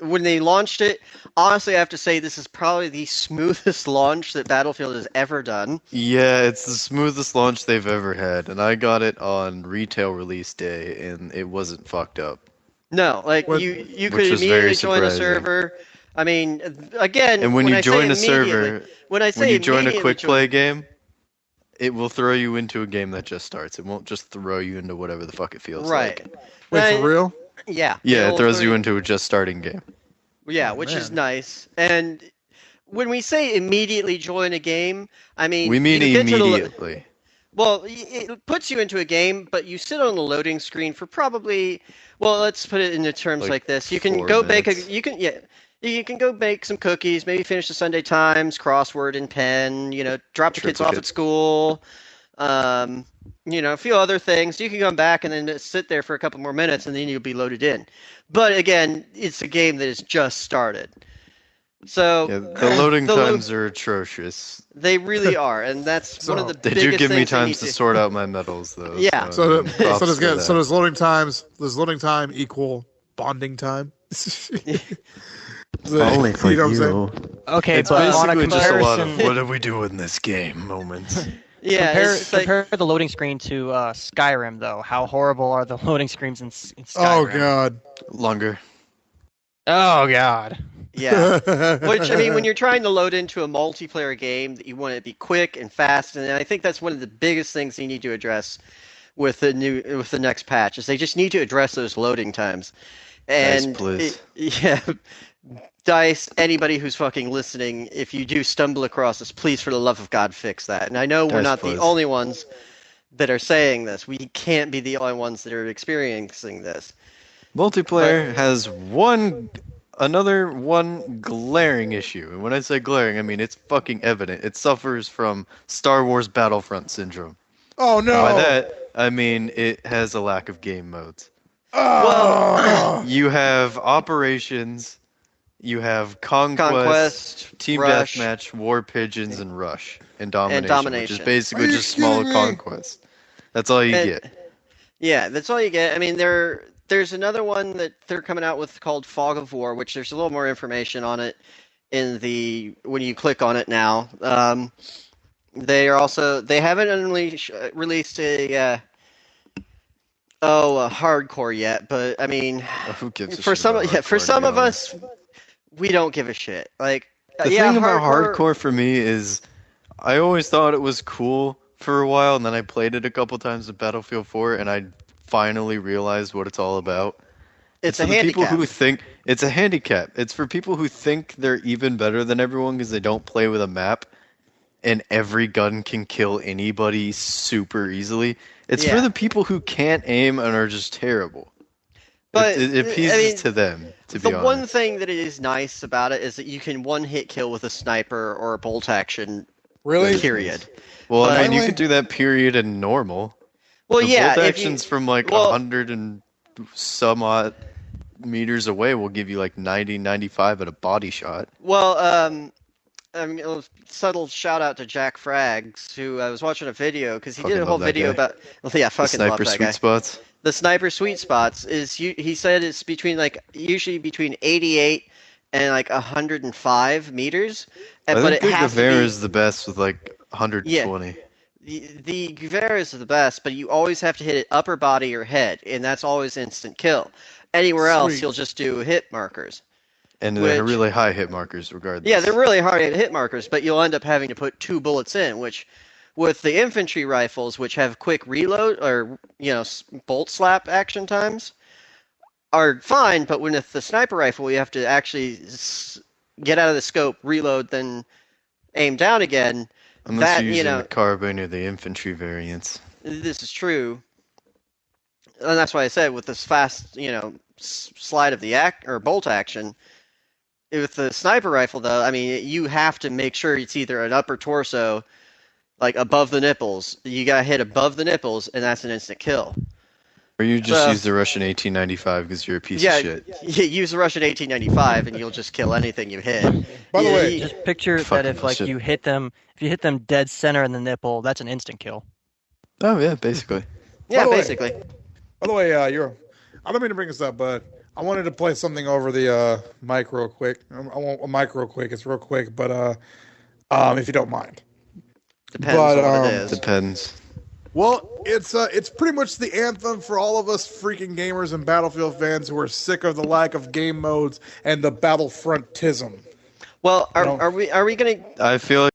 when they launched it, honestly, I have to say this is probably the smoothest launch that Battlefield has ever done. Yeah, it's the smoothest launch they've ever had, and I got it on retail release day, and it wasn't fucked up. No, you could immediately join a server. Again, and when you join a server, when you join a quick play game, it will throw you into a game that just starts. It won't just throw you into whatever the fuck it feels like. Wait, for real? Yeah. Yeah, it throws you into a just starting game. Yeah, which is nice. And when we say immediately join a game, we mean immediately. It puts you into a game, but you sit on the loading screen for probably, let's put it into terms like this. You can go you can go bake some cookies, maybe finish the Sunday Times, crossword and pen, drop the kids off at school, a few other things. You can come back and then sit there for a couple more minutes, and then you'll be loaded in. But again, it's a game that has just started. So the loading times are atrocious. They really are, and that's one of the biggest things. They do give me time to sort out my medals, though. Yeah. Does loading time equal bonding time? Only for you. Okay, it's basically just a lot of what do we do in this game moments. Yeah, compare the loading screen to Skyrim, though. How horrible are the loading screens in Skyrim? Oh god, longer. Oh god. Yeah, which when you're trying to load into a multiplayer game, that you want it to be quick and fast, and I think that's one of the biggest things you need to address with the next patch is they just need to address those loading times. And please. DICE, anybody who's fucking listening, if you do stumble across this, please, for the love of God, fix that. And I know we're not the only ones that are saying this. We can't be the only ones that are experiencing this. Multiplayer has another glaring issue. And when I say glaring, I mean it's fucking evident. It suffers from Star Wars Battlefront syndrome. Oh no! By that, I mean it has a lack of game modes. Oh. You have operations, you have conquest, team rush, deathmatch, war pigeons, and rush, and domination, which is basically just smaller conquest. That's all you get. Yeah, that's all you get. There's another one that they're coming out with called Fog of War, which there's a little more information on it when you click on it now. They haven't released a hardcore yet, but who gives a for shit some of us, we don't give a shit. The thing about hardcore for me is, I always thought it was cool for a while, and then I played it a couple times with Battlefield 4, and I finally realized what it's all about. It's a handicap. People who think it's a handicap. It's for people who think they're even better than everyone because they don't play with a map, and every gun can kill anybody super easily. It's for the people who can't aim and are just terrible. But it appeases to them, to be honest. The one thing that is nice about it is that you can one-hit kill with a sniper or a bolt action. Really? Period. Well, you could do that period in normal. Well, the bolt actions from 100 and some odd meters away will give you 90, 95 at a body shot. Well, I mean, a subtle shout out to Jack Frags, who I was watching a video because he did Fucking a whole love that video guy. about. Well, yeah, The fucking love sniper that sweet guy. spots. The sniper sweet spots he said it's between usually between 88 and 105 meters, I but think it the has to Gavera be. is the best with 120. The Guvera is the best, but you always have to hit it upper body or head, and that's always instant kill. Anywhere else, Sweet. you'll just do hit markers. And they're Which- really high hit markers regardless. Yeah, they're really hard to hit markers, but you'll end up having to put 2 bullets in, which with the infantry rifles, which have quick reload or bolt slap action times, are fine. But with the sniper rifle, you have to actually get out of the scope, reload, then aim down again. Unless you're using the carbine or the infantry variants. This is true, and that's why I said with this fast, slide of the bolt action. With the sniper rifle, though, I mean, you have to make sure it's either an upper torso, above the nipples. You gotta hit above the nipples, and that's an instant kill. Or you just use the Russian 1895 because you're a piece of shit. Yeah, use the Russian 1895, and you'll just kill anything you hit. By the way, just picture that Fucking if bullshit. you hit them dead center in the nipple, that's an instant kill. Oh yeah, basically. Yeah, By the way- basically. By the way, I don't mean to bring this up, but I wanted to play something over the mic real quick. I want a mic real quick. It's real quick, but if you don't mind. Depends But, on what it is. Depends. Well, it's pretty much the anthem for all of us freaking gamers and Battlefield fans who are sick of the lack of game modes and the Battlefrontism. Well, No. are we gonna? I feel like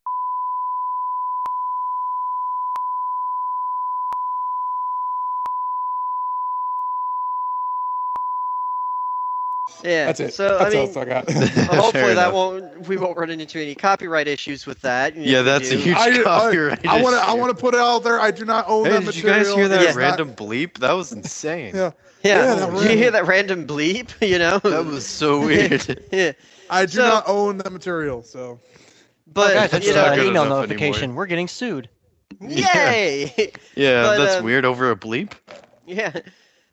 Yeah. That's it. So That's I all mean, I got. hopefully Fair that enough. we won't run into any copyright issues with that. And if Yeah, we that's a do- huge I copyright want issue. to put it out there. I do not own Hey, that did you material. guys hear that It's not- random bleep? That was insane. Yeah, Yeah, that did you hear that random bleep? That was so weird. Yeah. I do So- not own that material. So But Guys, I just you got know- an good email enough notification. anymore. We're getting sued. yay! Yeah, But, that's weird over a bleep. Yeah.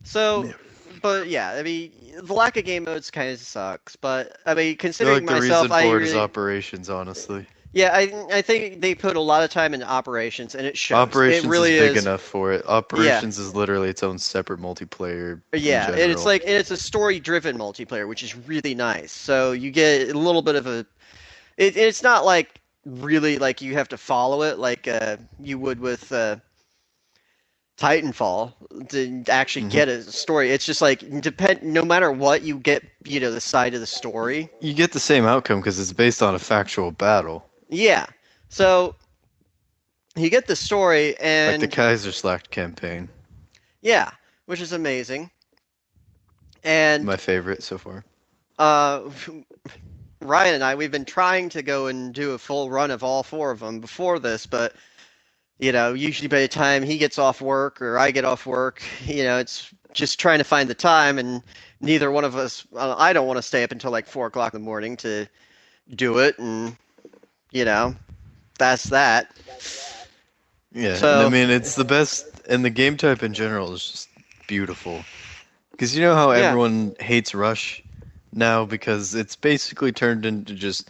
So, but yeah, I mean, the lack of game modes kind of sucks. But I mean, I feel considering like the myself, reason I for it is really, operations, honestly. yeah, I think they put a lot of time into operations, and it shows. Operations it really is big enough for it. Operations Yeah. is literally its own separate multiplayer. Yeah, in and it's general. and it's a story-driven multiplayer, which is really nice. So you get a little bit of a. It's not like really like you have to follow it like you would with Titanfall to actually Mhm. get a story. It's just like no matter what you get, the side of the story. You get the same outcome because it's based on a factual battle. Yeah, so you get the story, Like and the Kaiserslacht campaign. yeah, which is amazing. And My favorite so far. Ryan and I, we've been trying to go and do a full run of all 4 of them before this, but usually by the time he gets off work or I get off work, it's just trying to find the time, and neither one of us. I don't want to stay up until like 4 o'clock in the morning to do it, and that's that. Yeah, So- I mean it's the best, and the game type in general is just beautiful. Because you know how Yeah. everyone hates Rush now because it's basically turned into just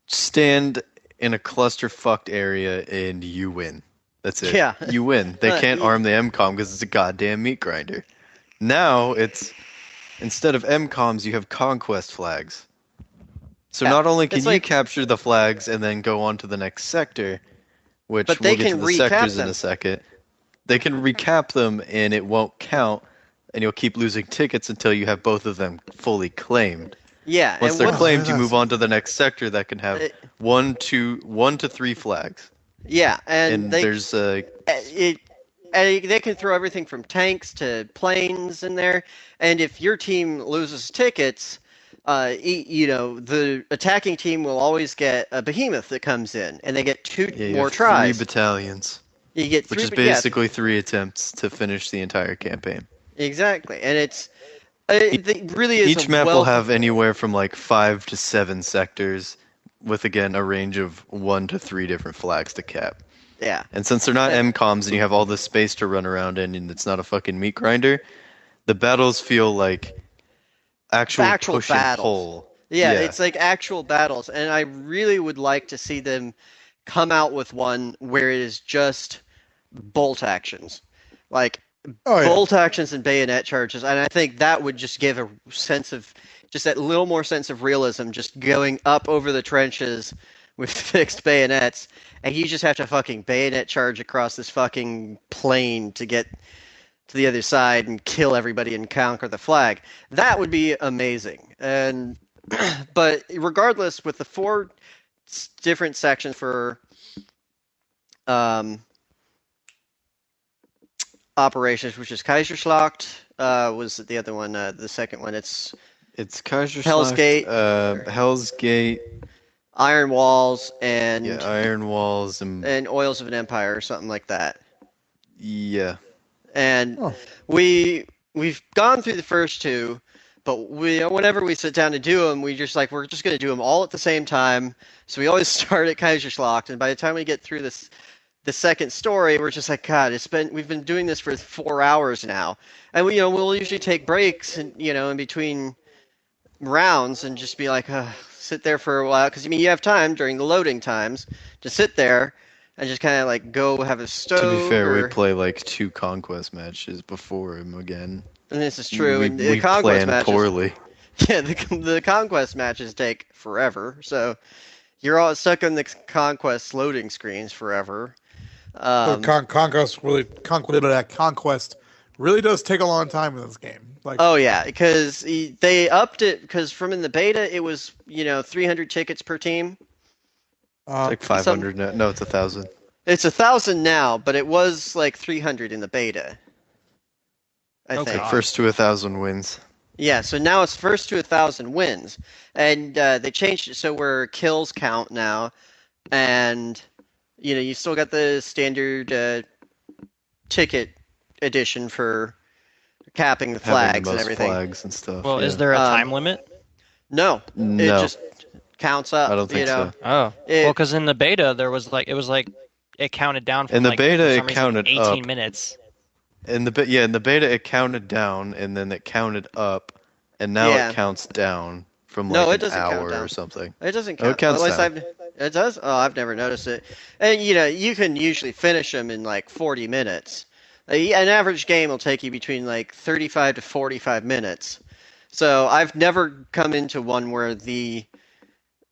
stand in a cluster-fucked area and you win. That's it. Yeah. You win. They can't yeah. arm the MCOM because it's a goddamn meat grinder. Now it's instead of MCOMs you have conquest flags. So Yeah, not only can it's you like- capture the flags and then go on to the next sector, which But we'll they get to can the recap sectors in them. a second. They can recap them and it won't count, and you'll keep losing tickets until you have both of them fully claimed. Yeah, Once and they're what- claimed, you move on to the next sector that can have It- 1 to 3 flags. yeah, and And they there's they can throw everything from tanks to planes in there, and if your team loses tickets, the attacking team will always get a behemoth that comes in, and they get 2 you more have tries. 3 battalions, You get 3, which is basically 3 attempts to finish the entire campaign. exactly, and it really is. Each map will have anywhere from like 5 to 7 sectors, with again a range of 1 to 3 different flags to cap. yeah, And since they're not Yeah. MCOMs and you have all this space to run around in and it's not a fucking meat grinder, the battles feel like actual push and battles. pull. Yeah, it's like actual battles, and I really would like to see them come out with one where it is just bolt actions, like bolt actions and bayonet charges, and I think that would just give a sense of just that little more sense of realism, just going up over the trenches with fixed bayonets, and you just have to fucking bayonet charge across this fucking plain to get to the other side and kill everybody and conquer the flag. That would be amazing. And but regardless, with the 4 different sections for operations, which is Kaiserschlacht, was the other one, the second one. It's Kaiserschlacht, Hell's Gate, Hell's Gate, Iron Walls, and Iron Walls, and Oils of an Empire, or something like that. Yeah. And we've gone through the first 2, but whenever we sit down to do them, we're just going to do them all at the same time. So we always start at Kaiserschlacht, and by the time we get through the second story, we're just like, God, we've been doing this for 4 hours now, and we'll usually take breaks and in between rounds and just be like, sit there for a while, because you have time during the loading times to sit there and just kind of like go have a stove. To be fair, we play like 2 conquest matches before him again. And this is true. We, and the conquest matches, poorly. Yeah, the conquest matches take forever, so you're all stuck on the conquest loading screens forever. Conquest really does take a long time in this game. Oh yeah, because they upped it, because from in the beta it was 300 tickets per team. It's like 500 now. No, it's 1,000. It's 1,000 now, but it was like 300 in the beta. I think first to 1,000 wins. Yeah, so now it's first to 1,000 wins, and they changed it so where kills count now, and you still got the standard ticket edition for capping the flags and everything. Flags and stuff. Well, is there a time limit? No, it just counts up. I don't think so. Oh, well, because in the beta there was it counted down. From in the beta, it counted 18 up. minutes. In the beta, it counted down, and then it counted up, and now it counts down from it doesn't an hour count down. or something. It doesn't count. It counts down. It does? Oh, I've never noticed it. And you can usually finish them in like 40 minutes. An average game will take you between like 35 to 45 minutes. So I've never come into one where the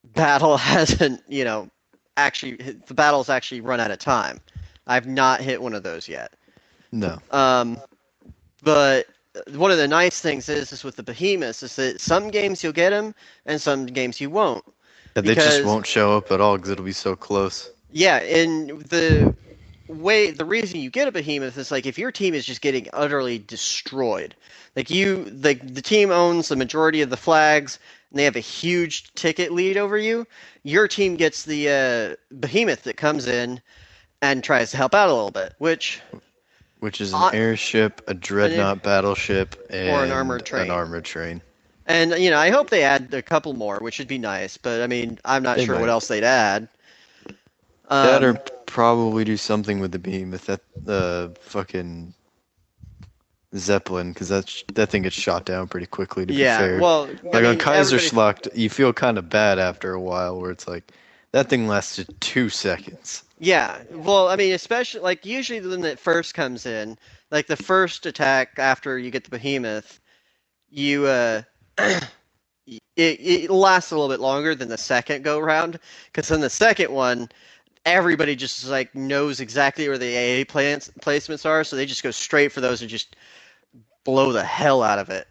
battle hasn't, the battle's actually run out of time. I've not hit one of those yet. No. But one of the nice things is with the behemoths is that some games you'll get them and some games you won't. Yeah, they just won't show up at all because it'll be so close. Yeah, and the reason you get a behemoth is like if your team is just getting utterly destroyed, the team owns the majority of the flags and they have a huge ticket lead over you, your team gets the behemoth that comes in and tries to help out a little bit, which is an airship, a dreadnought battleship, or an armored train. And I hope they add a couple more, which would be nice. But I'm not sure what else they'd add. That or probably do something with the behemoth, the fucking Zeppelin, because that thing gets shot down pretty quickly. To be fair, well, on Kaiserschlacht, you feel kind of bad after a while, where it's like that thing lasted 2 seconds. Yeah, well, especially usually when it first comes in, like the first attack after you get the behemoth, you it lasts a little bit longer than the second go round, because in the second one, everybody just knows exactly where the AA placements are, so they just go straight for those and just blow the hell out of it.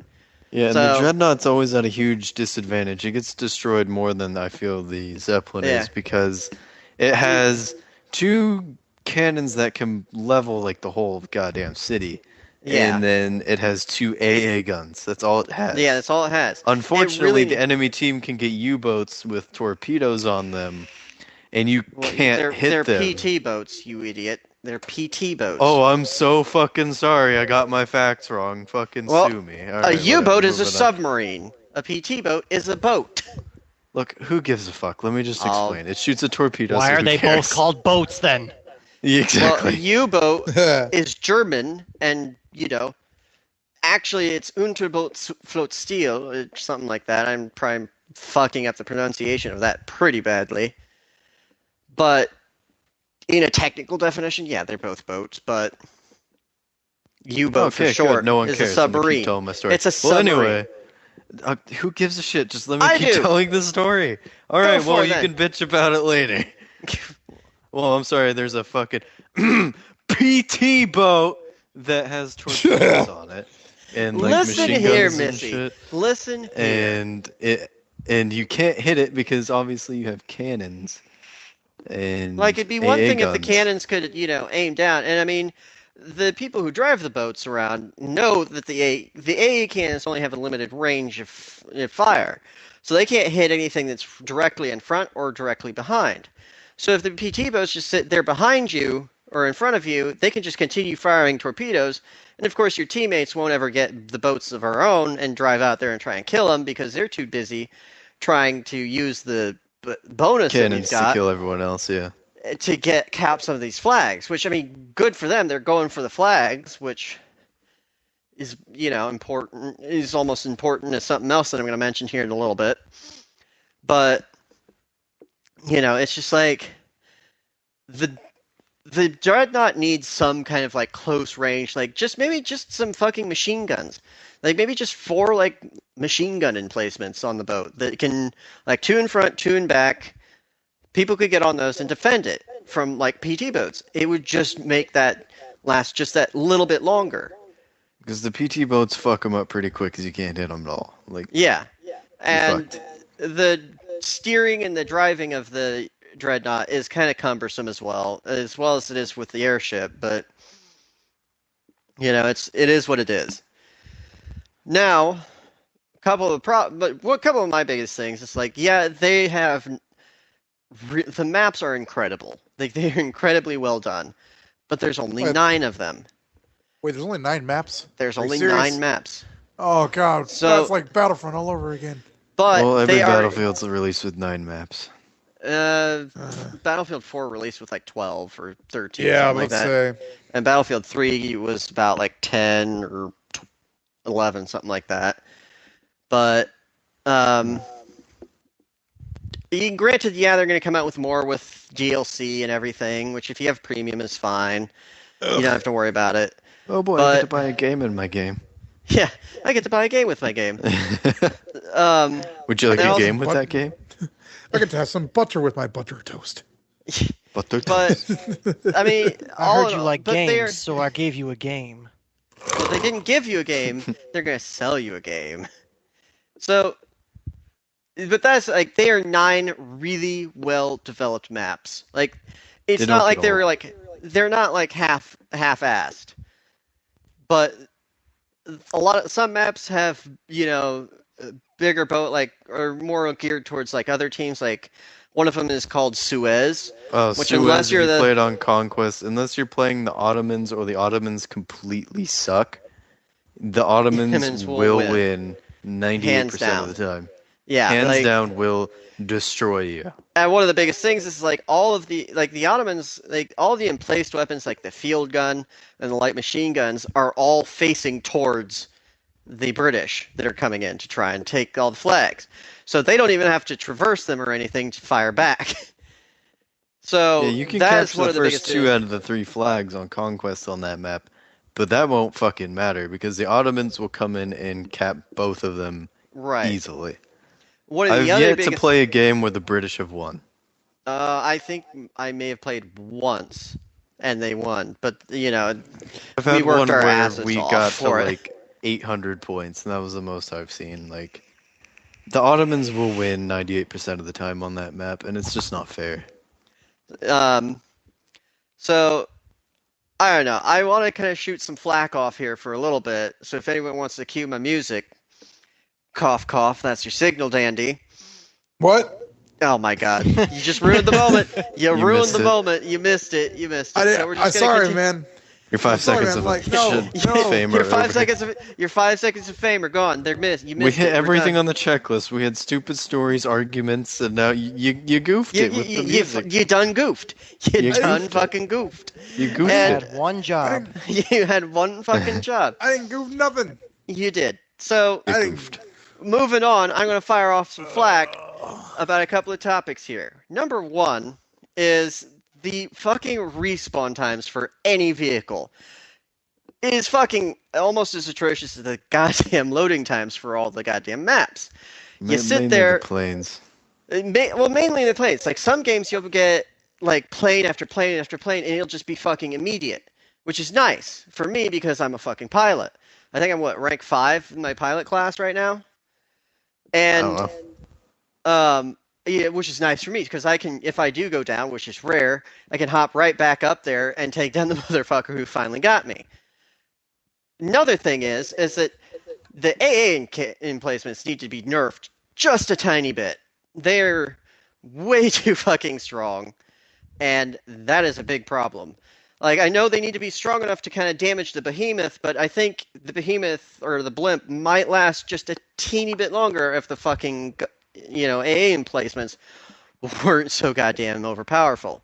Yeah, and the Dreadnought's always at a huge disadvantage. It gets destroyed more than I feel the Zeppelin is, because it has 2 cannons that can level the whole goddamn city. Yeah. And then it has 2 AA guns. That's all it has. Yeah, that's all it has. Unfortunately, the enemy team can get U-boats with torpedoes on them, and you can't hit them. They're PT boats, you idiot. They're PT boats. Oh, I'm so fucking sorry. I got my facts wrong. Fucking sue me. A U-boat is a submarine. A PT boat is a boat. Look, who gives a fuck? Let me just explain. It shoots a torpedo. Why are they both called boats then? Exactly. Well, a U-boat is German, and actually it's Unterbootflottstiel, or something like that. I'm probably fucking up the pronunciation of that pretty badly. But in a technical definition, yeah, they're both boats, but U-boat for short good. No one is cares. a submarine. Keep telling my story. It's a submarine. Well, anyway, who gives a shit? Just let me keep telling the story. All right, well, you can bitch about it later. Well, I'm sorry, there's a fucking PT boat that has torpedoes on it. And like Listen machine here, guns Missy. and shit. Listen here. And you can't hit it because obviously you have cannons. And like, it'd be one thing guns. if the cannons could, aim down. And I mean, the people who drive the boats around know that the AA cannons only have a limited range of fire. So they can't hit anything that's directly in front or directly behind. So if the PT boats just sit there behind you or in front of you, they can just continue firing torpedoes. And of course, your teammates won't ever get the boats of our own and drive out there and try and kill them because they're too busy trying to use the bonus cannons that you've got to kill everyone else, yeah. To cap some of these flags, which, I mean, good for them. They're going for the flags, which is, important, is almost important as something else that I'm going to mention here in a little bit. But, it's just like the Dreadnought needs some kind of like close range, like maybe just some fucking machine guns. Like maybe just 4 like machine gun emplacements on the boat that can like 2 in front, 2 in back. People could get on those and defend it from like PT boats. It would just make that last just that little bit longer. Because the PT boats fuck them up pretty quick because you can't hit them at all. Like yeah, and the steering and the driving of the Dreadnought is kind of cumbersome as well as it is with the airship. But it is what it is. Now, a couple of my biggest things is like, yeah, they have. The maps are incredible. They're incredibly well done, but there's only 9 of them. Wait, there's only 9 maps? There's only 9 maps. Oh god, so that's like Battlefront all over again. But every Battlefield's released with 9 maps. Battlefield 4 released with like 12 or 13. Yeah, something like that. say. And Battlefield 3 was about like 10 or 11, something like that. But granted, yeah, they're going to come out with more with DLC and everything, which if you have premium is fine. You don't have to worry about it. Oh boy, I get to buy a game in my game. Yeah, I get to buy a game with my game. Would you like a game with that game? I get to have some butter with my butter toast. Butter toast. But, I mean... I heard you like games, so I gave you a game. Well, they didn't give you a game. They're going to sell you a game. So... But that's like they are 9 really well developed maps. Like it's not like they're not like half-assed. But some maps have, bigger boat or more geared towards like other teams. Like one of them is called Suez. Which Suez, unless you played on Conquest, unless you're playing the Ottomans or the Ottomans completely suck, the Ottomans will win 98% of the time. Yeah, hands down will destroy you. And one of the biggest things is like all of the Ottomans, like all the emplaced weapons, like the field gun and the light machine guns, are all facing towards the British that are coming in to try and take all the flags. So they don't even have to traverse them or anything to fire back. So yeah, you can capture the first 2 out of the 3 flags on Conquest on that map, but that won't fucking matter because the Ottomans will come in and cap both of them easily. I've yet to play a game where the British have won. I think I may have played once, and they won. But I've had one where we got to it. like 800 points, and that was the most I've seen. Like the Ottomans will win 98% of the time on that map, and it's just not fair. So I don't know. I want to kind of shoot some flack off here for a little bit. So if anyone wants to cue my music. Cough, cough. That's your signal, Dandy. What? Oh my God! You just ruined the moment. You ruined the moment. You missed it. You missed it. I'm sorry, man. Your 5 seconds of fame. Your 5 seconds of fame are gone. They're missed. You missed. We hit everything on the checklist. We had stupid stories, arguments, and now you goofed it with the music. You done goofed. You done fucking goofed. You goofed it. You had one job. You had one fucking job. I didn't goof nothing. You did. So you goofed. moving on, I'm going to fire off some flack about a couple of topics here. Number one is the fucking respawn times for any vehicle is fucking almost as atrocious as the goddamn loading times for all the goddamn maps. You sit there. The planes. Well, mainly the planes. Like some games, you'll get like plane after plane after plane, and it'll just be fucking immediate, which is nice for me because I'm a fucking pilot. I think I'm rank 5 in my pilot class right now, and yeah, which is nice for me because I can, if I do go down, which is rare, I can hop right back up there and take down the motherfucker who finally got me. Another thing is that the AA emplacements need to be nerfed just a tiny bit. They're way too fucking strong, and that is a big problem. Like, I know they need to be strong enough to kind of damage the behemoth, but I think the behemoth or the blimp might last just a teeny bit longer if the fucking, AA emplacements weren't so goddamn overpowerful.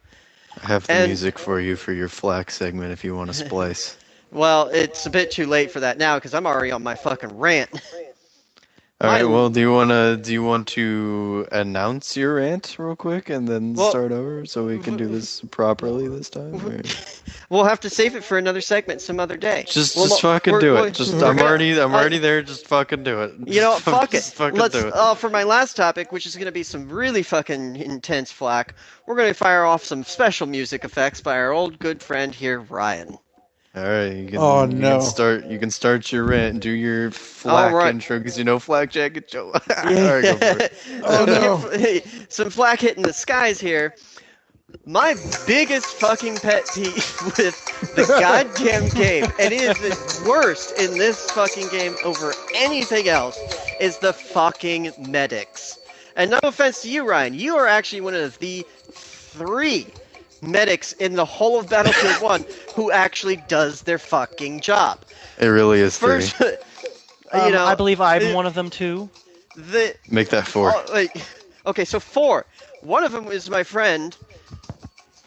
I have the music for you for your flak segment if you want to splice. Well, it's a bit too late for that now because I'm already on my fucking rant. All right. Well, do you want to announce your rant real quick and then start over so we can do this properly this time? Or? We'll have to save it for another segment some other day. Just fucking do it. I'm already there. Just fucking do it. You know, fuck it. Let's do it. For my last topic, which is going to be some really fucking intense flack, we're going to fire off some special music effects by our old good friend here, Ryan. All right, you can start your rant and do your flak intro because you know Flak Jacket Joe. All right, go for it. Oh no! Some flak hitting the skies here. My biggest fucking pet peeve with the goddamn game, and it is the worst in this fucking game over anything else, is the fucking medics. And no offense to you, Ryan, you are actually one of the 3 medics in the whole of Battlefield 1 who actually does their fucking job. It really is 3. First, I believe I'm one of them too. Make that 4. Okay, so 4. One of them is my friend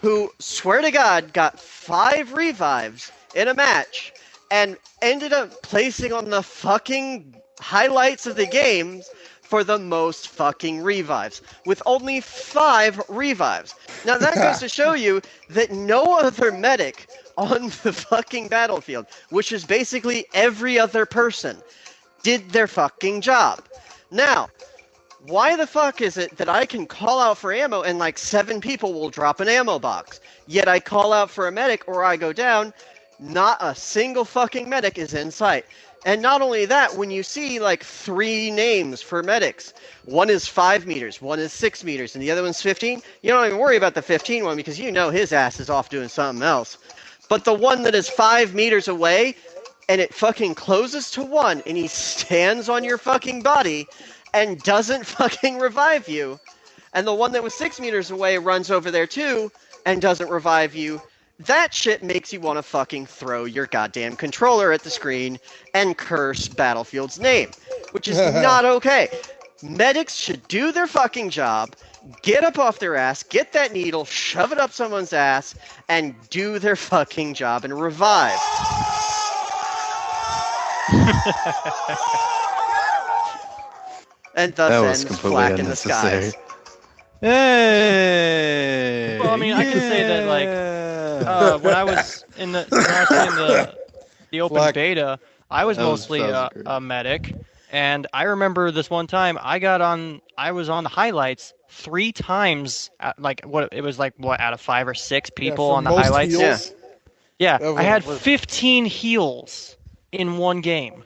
who, swear to God, got 5 revives in a match and ended up placing on the fucking highlights of the games for the most fucking revives, with only 5 revives. Now that goes to show you that no other medic on the fucking battlefield, which is basically every other person, did their fucking job. Now, why the fuck is it that I can call out for ammo and like 7 people will drop an ammo box, yet I call out for a medic or I go down, not a single fucking medic is in sight. And not only that, when you see like 3 names for medics, one is 5 meters, one is 6 meters, and the other one's 15, you don't even worry about the 15 one because you know his ass is off doing something else. But the one that is 5 meters away, and it fucking closes to 1, and he stands on your fucking body and doesn't fucking revive you, and the one that was 6 meters away runs over there too and doesn't revive you, that shit makes you want to fucking throw your goddamn controller at the screen and curse Battlefield's name, which is not okay. Medics should do their fucking job, get up off their ass, get that needle, shove it up someone's ass, and do their fucking job and revive. And thus ends Flak in the Skies. Hey! Well, I mean, I can say that, like, when I was in the open beta, I was mostly a medic, and I remember this one time I was on the highlights 3 times, out of 5 or 6 people on the highlights. Heals? Yeah, I had 15 heals in one game.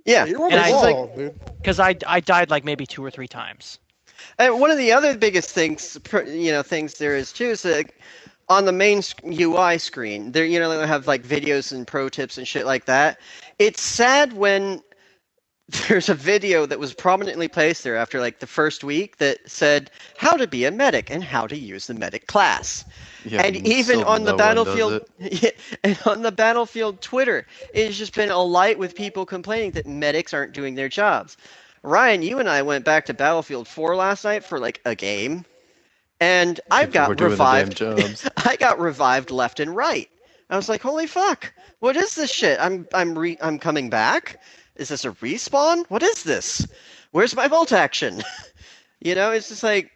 Yeah, because I died like maybe 2 or 3 times. And one of the other biggest things there is too is that on the main UI screen, there they have like videos and pro tips and shit like that. It's sad when there's a video that was prominently placed there after like the first week that said how to be a medic and how to use the medic class. Yeah, and even on the Battlefield, and on the Battlefield Twitter, it's just been alight with people complaining that medics aren't doing their jobs. Ryan, you and I went back to Battlefield 4 last night for like a game, and I got revived. I got revived left and right. I was like, "Holy fuck! What is this shit? I'm coming back. Is this a respawn? What is this? Where's my bolt action? It's just like,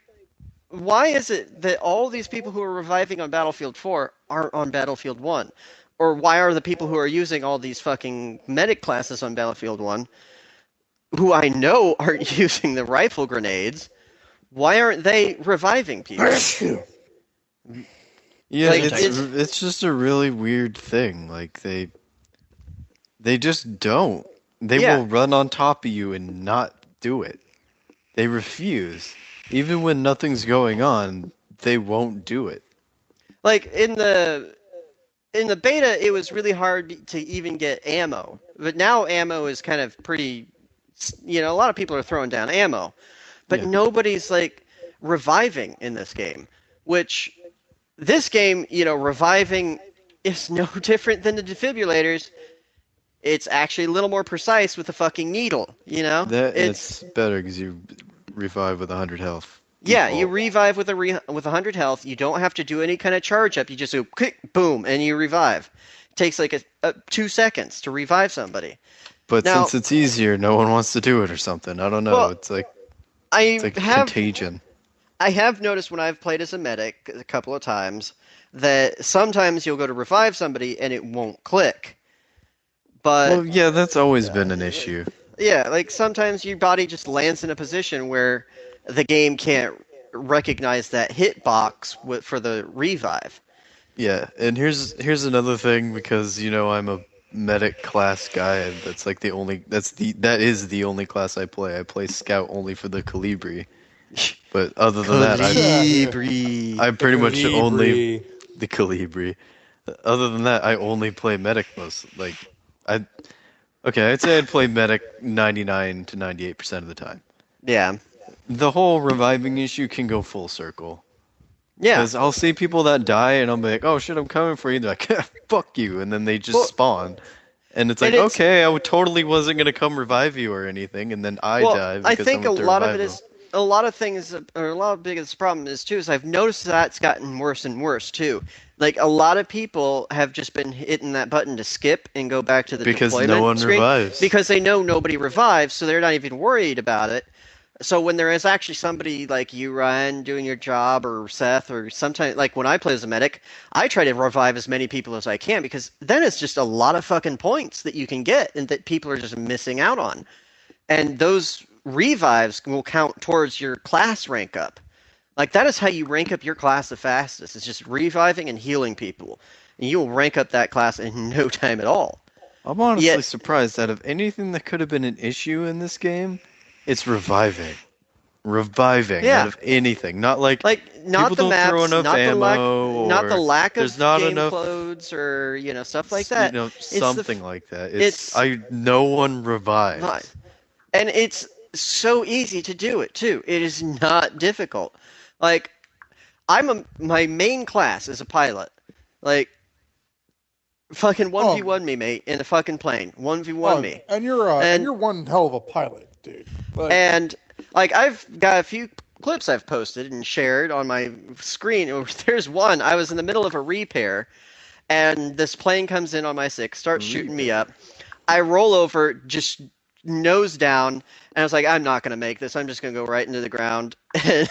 why is it that all these people who are reviving on Battlefield 4 aren't on Battlefield 1? Or why are the people who are using all these fucking medic classes on Battlefield 1, who I know aren't using the rifle grenades, why aren't they reviving people? Yeah, it's just a really weird thing. Like, they just don't. They will run on top of you and not do it. They refuse. Even when nothing's going on, they won't do it. Like, in the beta, it was really hard to even get ammo. But now ammo is kind of pretty... a lot of people are throwing down ammo. But nobody's, like, reviving in this game. Which, this game, reviving is no different than the defibrillators. It's actually a little more precise with the fucking needle, It's better because you revive with 100 health. Yeah, you revive with 100 health. You don't have to do any kind of charge up. You just go click, boom, and you revive. It takes like 2 seconds to revive somebody. But since it's easier, no one wants to do it or something. I don't know. Well, it's like contagion. I have noticed when I've played as a medic a couple of times that sometimes you'll go to revive somebody and it won't click. But that's always been an issue. Yeah, like sometimes your body just lands in a position where the game can't recognize that hitbox for the revive. Yeah, and here's another thing, because I'm a medic class guy, and that's like that is the only class I play. I play scout only for the Calibri. But other than that, I'm pretty much only the Calibri. Other than that, I only play medic most. I'd say I'd play medic 99 to 98% of the time. Yeah. The whole reviving issue can go full circle. Yeah. Because I'll see people that die, and I'll be like, oh shit, I'm coming for you. They're like, fuck you. And then they just spawn. And it's like, okay, I totally wasn't going to come revive you or anything, and then I die because I think a lot of it is... A lot of the biggest problem is I've noticed that's gotten worse and worse too. Like, a lot of people have just been hitting that button to skip and go back to the deployment no one screen revives. Because they know nobody revives, so they're not even worried about it. So when there is actually somebody like you, Ryan, doing your job, or Seth, or sometimes, like when I play as a medic, I try to revive as many people as I can, because then it's just a lot of fucking points that you can get and that people are just missing out on. And those revives will count towards your class rank up. Like, that is how you rank up your class the fastest. It's just reviving and healing people. And you will rank up that class in no time at all. I'm honestly surprised that of anything that could have been an issue in this game, it's reviving. Out of anything. Not not the maps, throw enough ammo, not the lack of not game enough clothes, or stuff like that. Something like that. No one revives. And it's so easy to do it too. It is not difficult. Like, my main class is a pilot. Like, fucking 1v1 me, mate, in a fucking plane. 1v1 me. And you're one hell of a pilot, dude. And I've got a few clips I've posted and shared on my screen. There's one, I was in the middle of a repair, and this plane comes in on my 6, starts shooting me up. I roll over, just nose down, and I was like, I'm not going to make this. I'm just going to go right into the ground. And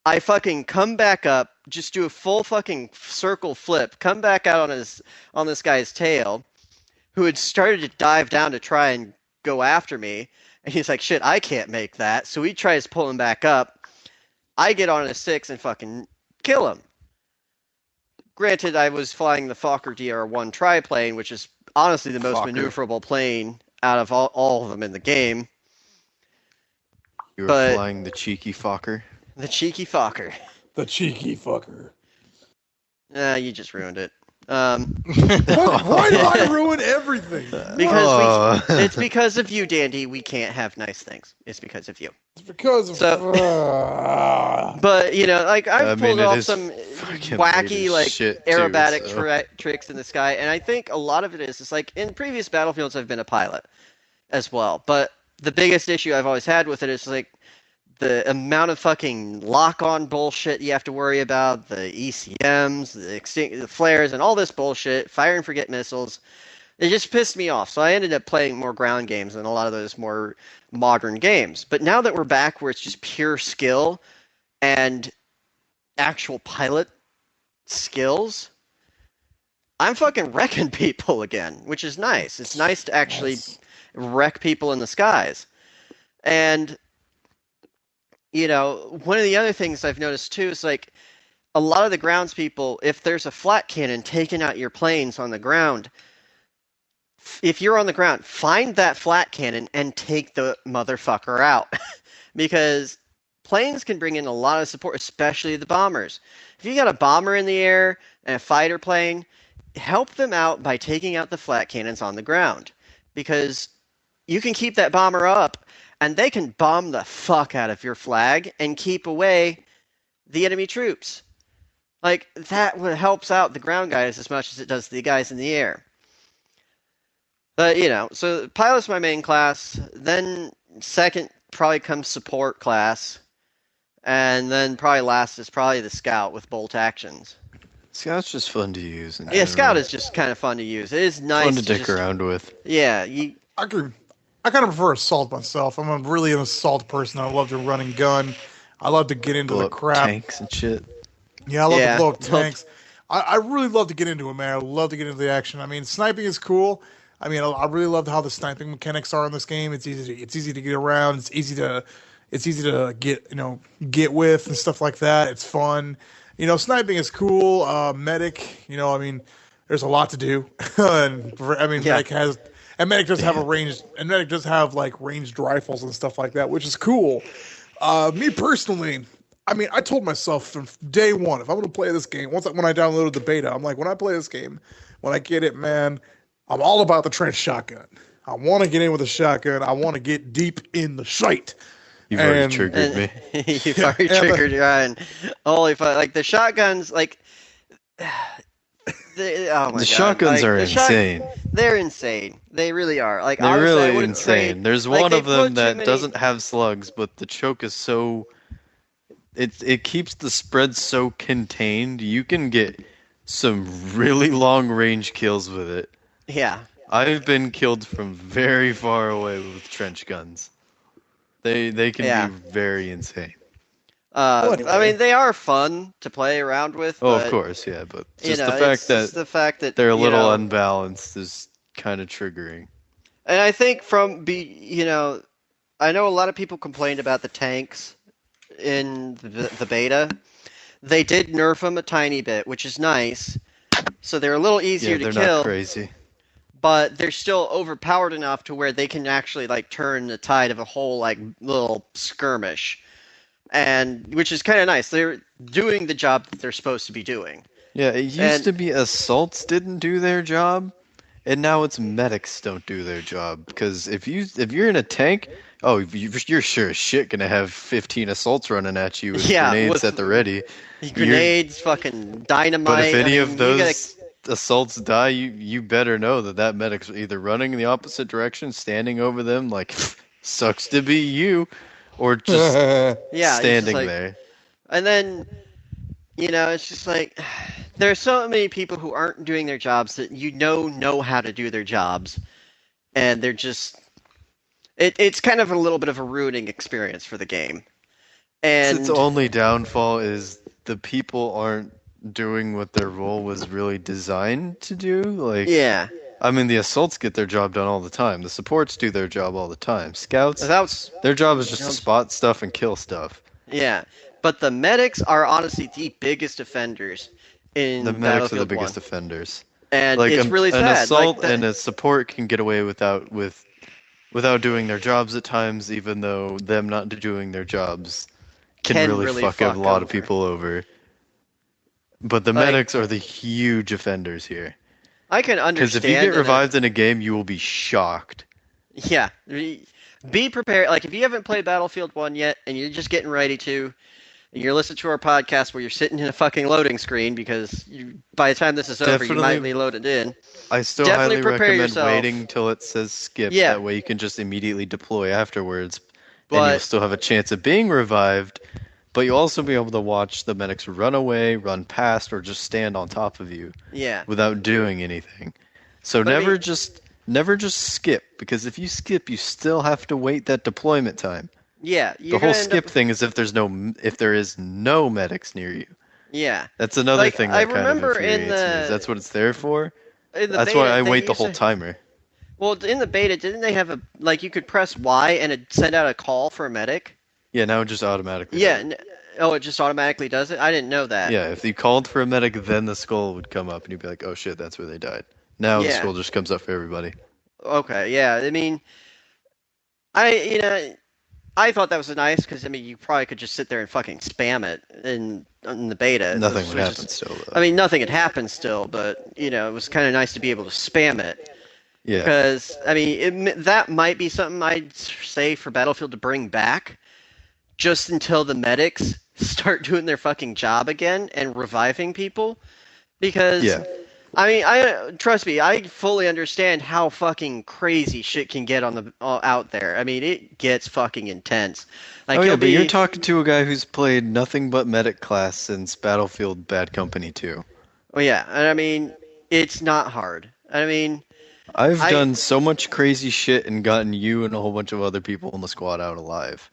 I fucking come back up, just do a full fucking circle flip, come back out on this guy's tail, who had started to dive down to try and go after me. And he's like, shit, I can't make that. So he tries pulling back up. I get on a 6 and fucking kill him. Granted, I was flying the Fokker DR-1 triplane, which is honestly the most maneuverable plane out of all of them in the game. You were flying the cheeky Fokker? The cheeky Fokker. The cheeky fucker. You just ruined it. Why do I ruin everything? Because it's because of you, Dandy. We can't have nice things. It's because of you. It's because of... But, I've pulled off some wacky, aerobatic tricks in the sky, and I think a lot of it is like, in previous Battlefields, I've been a pilot as well. But the biggest issue I've always had with it is, like, the amount of fucking lock-on bullshit you have to worry about, the ECMs, the flares, and all this bullshit, fire and forget missiles. It just pissed me off. So I ended up playing more ground games than a lot of those more modern games. But now that we're back where it's just pure skill and actual pilot skills, I'm fucking wrecking people again, which is nice. It's nice to actually wreck people in the skies. And, you know, one of the other things I've noticed too is like a lot of the grounds people, if there's a flat cannon taking out your planes on the ground, if you're on the ground, find that flat cannon and take the motherfucker out. Because planes can bring in a lot of support, especially the bombers. If you got a bomber in the air and a fighter plane, help them out by taking out the flat cannons on the ground. Because you can keep that bomber up, and they can bomb the fuck out of your flag and keep away the enemy troops. Like, that helps out the ground guys as much as it does the guys in the air. But, you know, so pilot's my main class. Then second probably comes support class. And then probably last is probably the scout with bolt actions. Scout's just fun to use. Yeah, scout is just kind of fun to use. It is nice fun to dick around with. Yeah. I kind of prefer assault myself. I'm really an assault person. I love to run and gun. I love to get into the crap. Tanks and shit. Yeah, I love to blow up tanks. I really love to get into it, man. I love to get into the action. I mean, sniping is cool. I mean, I really love how the sniping mechanics are in this game. It's easy to get around. It's easy to get with and stuff like that. It's fun. You know, sniping is cool. Medic, you know, I mean, there's a lot to do. Medic does have like ranged rifles and stuff like that, which is cool. Me personally, I mean, I told myself from day one, if I'm going to play this game, when I downloaded the beta, I'm like, when I play this game, when I get it, man, I'm all about the trench shotgun. I want to get in with a shotgun. I want to get deep in the shite. You've already triggered me. You've already triggered Ryan. Holy fuck! Like the shotguns, like oh my God. The shotguns are insane. They're insane. They really are. Like they're honestly, really insane. There's one of them that doesn't have slugs, but the choke is so. It keeps the spread so contained. You can get some really long range kills with it. Yeah. I've been killed from very far away with trench guns. They can be very insane. I mean, they are fun to play around with. Oh, but, of course, yeah, but just the fact that they're a little unbalanced is kind of triggering. And I think I know a lot of people complained about the tanks in the beta. They did nerf them a tiny bit, which is nice. So they're a little easier to kill. They're not crazy. But they're still overpowered enough to where they can actually like turn the tide of a whole like little skirmish, and which is kind of nice. They're doing the job that they're supposed to be doing. Yeah, it used to be assaults didn't do their job, and now it's medics don't do their job. Because if you're in a tank, you're sure as shit gonna have 15 assaults running at you with grenades at the ready. Grenades, fucking dynamite. But if any of those assaults die, you better know that medic's either running in the opposite direction, standing over them like sucks to be you, or just standing there. And then it's just like there are so many people who aren't doing their jobs that know how to do their jobs, and they're just it's kind of a little bit of a ruining experience for the game. And its only downfall is the people aren't doing what their role was really designed to do. I mean, the assaults get their job done all the time. The supports do their job all the time. Scouts, their job is just to spot stuff and kill stuff. Yeah, but the medics are honestly the biggest offenders in the medics are the biggest offenders. And it's really sad. An assault and a support can get away without doing their jobs at times, even though them not doing their jobs can really fuck a lot of people over. But the medics are the huge offenders here. I can understand. Because if you get revived in a game, you will be shocked. Yeah. Be prepared. Like, if you haven't played Battlefield 1 yet, and you're just getting ready to, and you're listening to our podcast where you're sitting in a fucking loading screen, because by the time this is over, you might be loaded in. I still highly recommend waiting till it says skip. Yeah. That way you can just immediately deploy afterwards. And you'll still have a chance of being revived. But you'll also be able to watch the medics run away, run past, or just stand on top of you. Yeah. Without doing anything. So never just skip, because if you skip, you still have to wait that deployment time. Yeah, the whole skip thing is if there is no medics near you. Yeah, that's another thing that kind of infuriates me. That's what it's there for. That's why I wait the whole timer. Well, in the beta, didn't they have you could press Y and it send out a call for a medic? Yeah, now it just automatically. Yeah. Oh, it just automatically does it? I didn't know that. Yeah, if you called for a medic, then the skull would come up, and you'd be like, oh shit, that's where they died. Now the skull just comes up for everybody. Okay, yeah. I mean, I thought that was nice, because, I mean, you probably could just sit there and fucking spam it in the beta. Nothing would happen still, though. I mean, nothing had happened still, but, it was kind of nice to be able to spam it. Yeah. Because, I mean, that might be something I'd say for Battlefield to bring back, just until the medics start doing their fucking job again and reviving people. Because, I mean, trust me, I fully understand how fucking crazy shit can get out there. I mean, it gets fucking intense. But you're talking to a guy who's played nothing but medic class since Battlefield Bad Company 2. Oh yeah, and I mean, it's not hard. I mean, I've done so much crazy shit and gotten you and a whole bunch of other people in the squad out alive.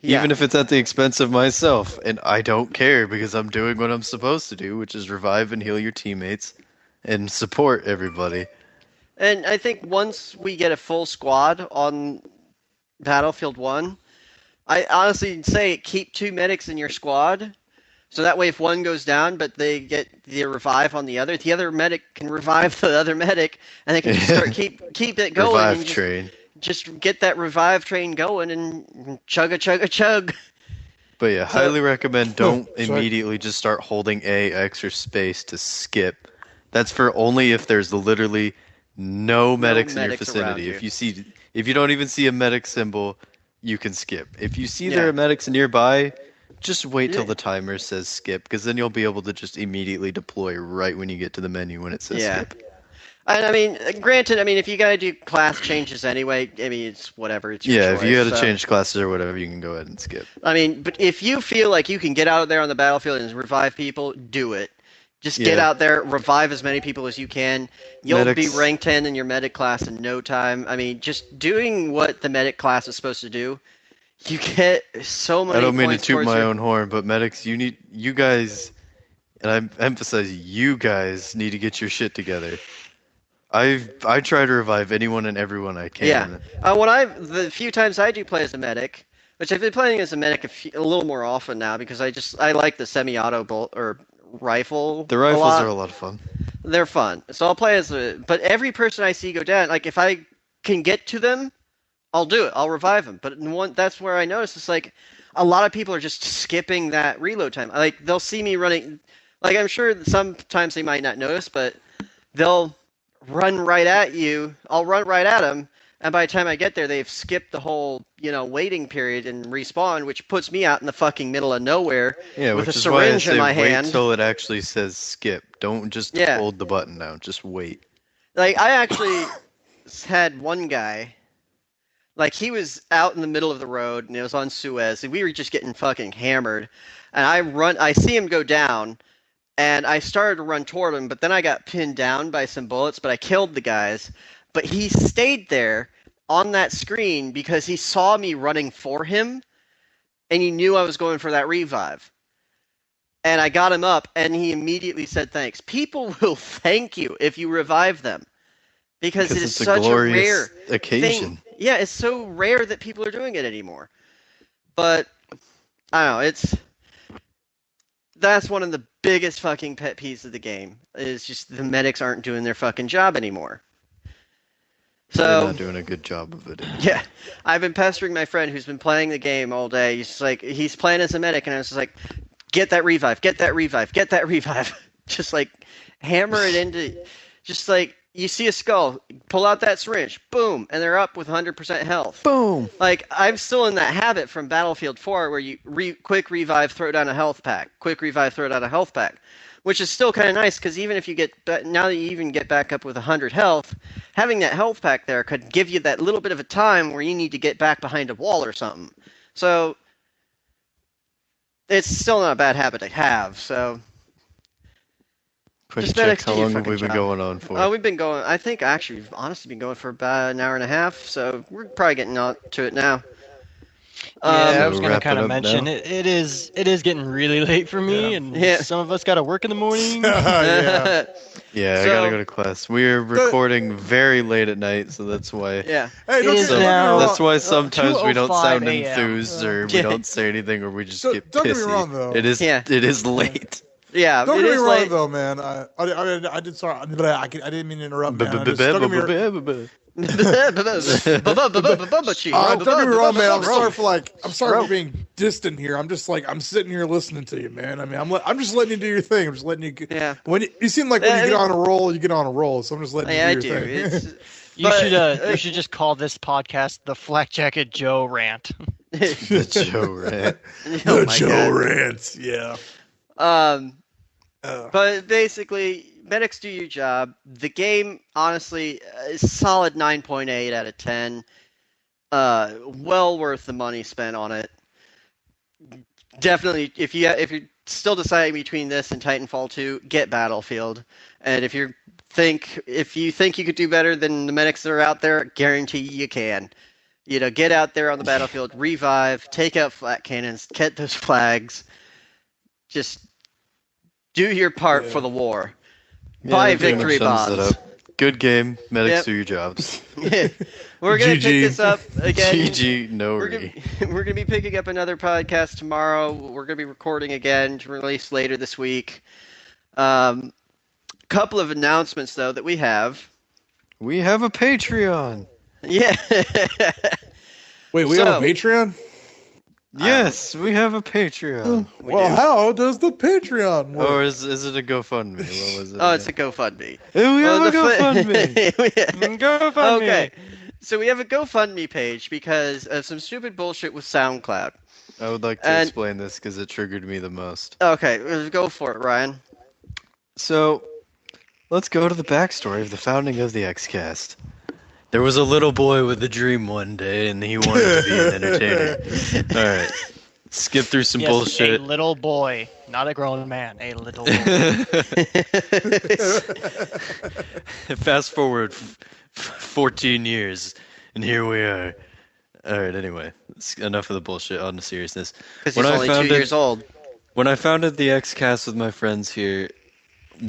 Yeah. Even if it's at the expense of myself, and I don't care, because I'm doing what I'm supposed to do, which is revive and heal your teammates and support everybody. And I think once we get a full squad on Battlefield 1, I honestly say keep 2 medics in your squad, so that way if one goes down but they get the revive on the other medic can revive the other medic, and they can just start keep it going. Revive train. Just get that revive train going and chug. But yeah, highly recommend don't immediately just start holding A, X, or space to skip. That's for only if there's literally no medics in your vicinity. If you don't even see a medic symbol, you can skip. If you see there are medics nearby, just wait till the timer says skip, because then you'll be able to just immediately deploy right when you get to the menu when it says skip. And I mean, granted, I mean, if you gotta do class changes anyway, I mean, it's whatever. It's your choice, if you gotta change classes or whatever, you can go ahead and skip. I mean, but if you feel like you can get out there on the battlefield and revive people, do it. Just get out there, revive as many people as you can. You'll be rank 10 in your medic class in no time. I mean, just doing what the medic class is supposed to do, you get so many points. I don't mean to toot my own horn, but medics, you guys, and I emphasize you guys need to get your shit together. I try to revive anyone and everyone I can. Yeah. The few times I do play as a medic, which I've been playing as a medic a little more often now, because I like the semi-auto bolt or rifle. The rifles are a lot of fun. They're fun. So I'll play but every person I see go down, like if I can get to them, I'll do it. I'll revive them. But that's where I notice it's like a lot of people are just skipping that reload time. Like they'll see me running, like I'm sure sometimes they might not notice, but they'll run right at you. I'll run right at them, and by the time I get there, they've skipped the whole, waiting period and respawn, which puts me out in the fucking middle of nowhere with a syringe in my hand. Wait till it actually says skip. Don't just hold the button down. Just wait. Like I actually had one guy, like he was out in the middle of the road and it was on Suez, and we were just getting fucking hammered. And I see him go down. And I started to run toward him, but then I got pinned down by some bullets, but I killed the guys. But he stayed there on that screen because he saw me running for him, and he knew I was going for that revive. And I got him up, and he immediately said thanks. People will thank you if you revive them, because it is such a rare occasion. Thing. Yeah, it's so rare that people are doing it anymore. But, I don't know, that's one of the biggest fucking pet peeves of the game, is just the medics aren't doing their fucking job anymore. So they're not doing a good job of it. Yeah. I've been pestering my friend who's been playing the game all day. He's playing as a medic, and I was just like, get that revive, get that revive, get that revive. Just like hammer it into, just like you see a skull, pull out that syringe, boom, and they're up with 100% health. Boom. Like, I'm still in that habit from Battlefield 4 where you quick revive, throw down a health pack. Quick revive, throw down a health pack. Which is still kind of nice, because even if you now that you even get back up with 100 health, having that health pack there could give you that little bit of a time where you need to get back behind a wall or something. So, it's still not a bad habit to have, so... Quick Just check. medics, How do your long have fucking we been job. going on for? We've been going. I think actually, we've honestly been going for about an hour and a half. So we're probably getting on to it now. Yeah, I So was gonna wrap kind it of up mention now? it is getting really late for me, Yeah. and Yeah. some of us gotta work in the morning. Yeah. Yeah, I So- gotta go to class. We're recording very late at night, so that's why. Yeah. Hey, don't is get me now- wrong. That's why sometimes we don't 2:05 sound a.m. enthused, or we Yeah. don't say anything, or we just Don't- get don't get me pissy. wrong, though. It is. Yeah. It is late. Yeah. Don't it get me is wrong, late. though, man. I did sorry, but I didn't mean to interrupt, man. Don't get me wrong, man. I'm sorry for being distant here. I'm just like I'm sitting here listening to you, man. I mean, I'm just letting you do your thing. I'm just letting you. Yeah. When you seem like when you get on a roll, you get on a roll. So I'm just letting Yeah, I you do do. your thing. It's, You should just call this podcast the Flak Jacket Joe Rant. The Joe rant. Oh the my Joe God. rants, yeah. But basically, medics do your job. The game, honestly, is solid 9.8 out of 10. Well worth the money spent on it. Definitely, if you're still deciding between this and Titanfall 2, get Battlefield. And if you think you could do better than the medics that are out there, guarantee you can. You know, get out there on the battlefield, revive, take out flat cannons, get those flags. Just do your part for the war. Buy that pretty much victory sums it bonds. up. Good game. Medics Yep. do your jobs. We're gonna pick GG. this up again. GG, no We're re. gonna be picking up another podcast tomorrow. We're gonna be recording again to release later this week. Couple of announcements though that we have. We have a Patreon. Yeah. Wait, we have a Patreon? Yes, we have a Patreon. Well, how does the Patreon work? Or is it a GoFundMe? What was it? Oh, it's a GoFundMe. Hey, we have a the GoFundMe. GoFundMe. Okay. So we have a GoFundMe page because of some stupid bullshit with SoundCloud. I would like to And- explain this because it triggered me the most. Okay, go for it, Ryan. So, let's go to the backstory of the founding of the XCast. There was a little boy with a dream one day, and he wanted to be an entertainer. All right, skip through some Yes, bullshit. a little boy, not a grown man, a little boy. Fast forward 14 years, and here we are. All right, anyway, enough of the bullshit. On to seriousness. Because he's only 2 years old. When I founded the XCast with my friends here,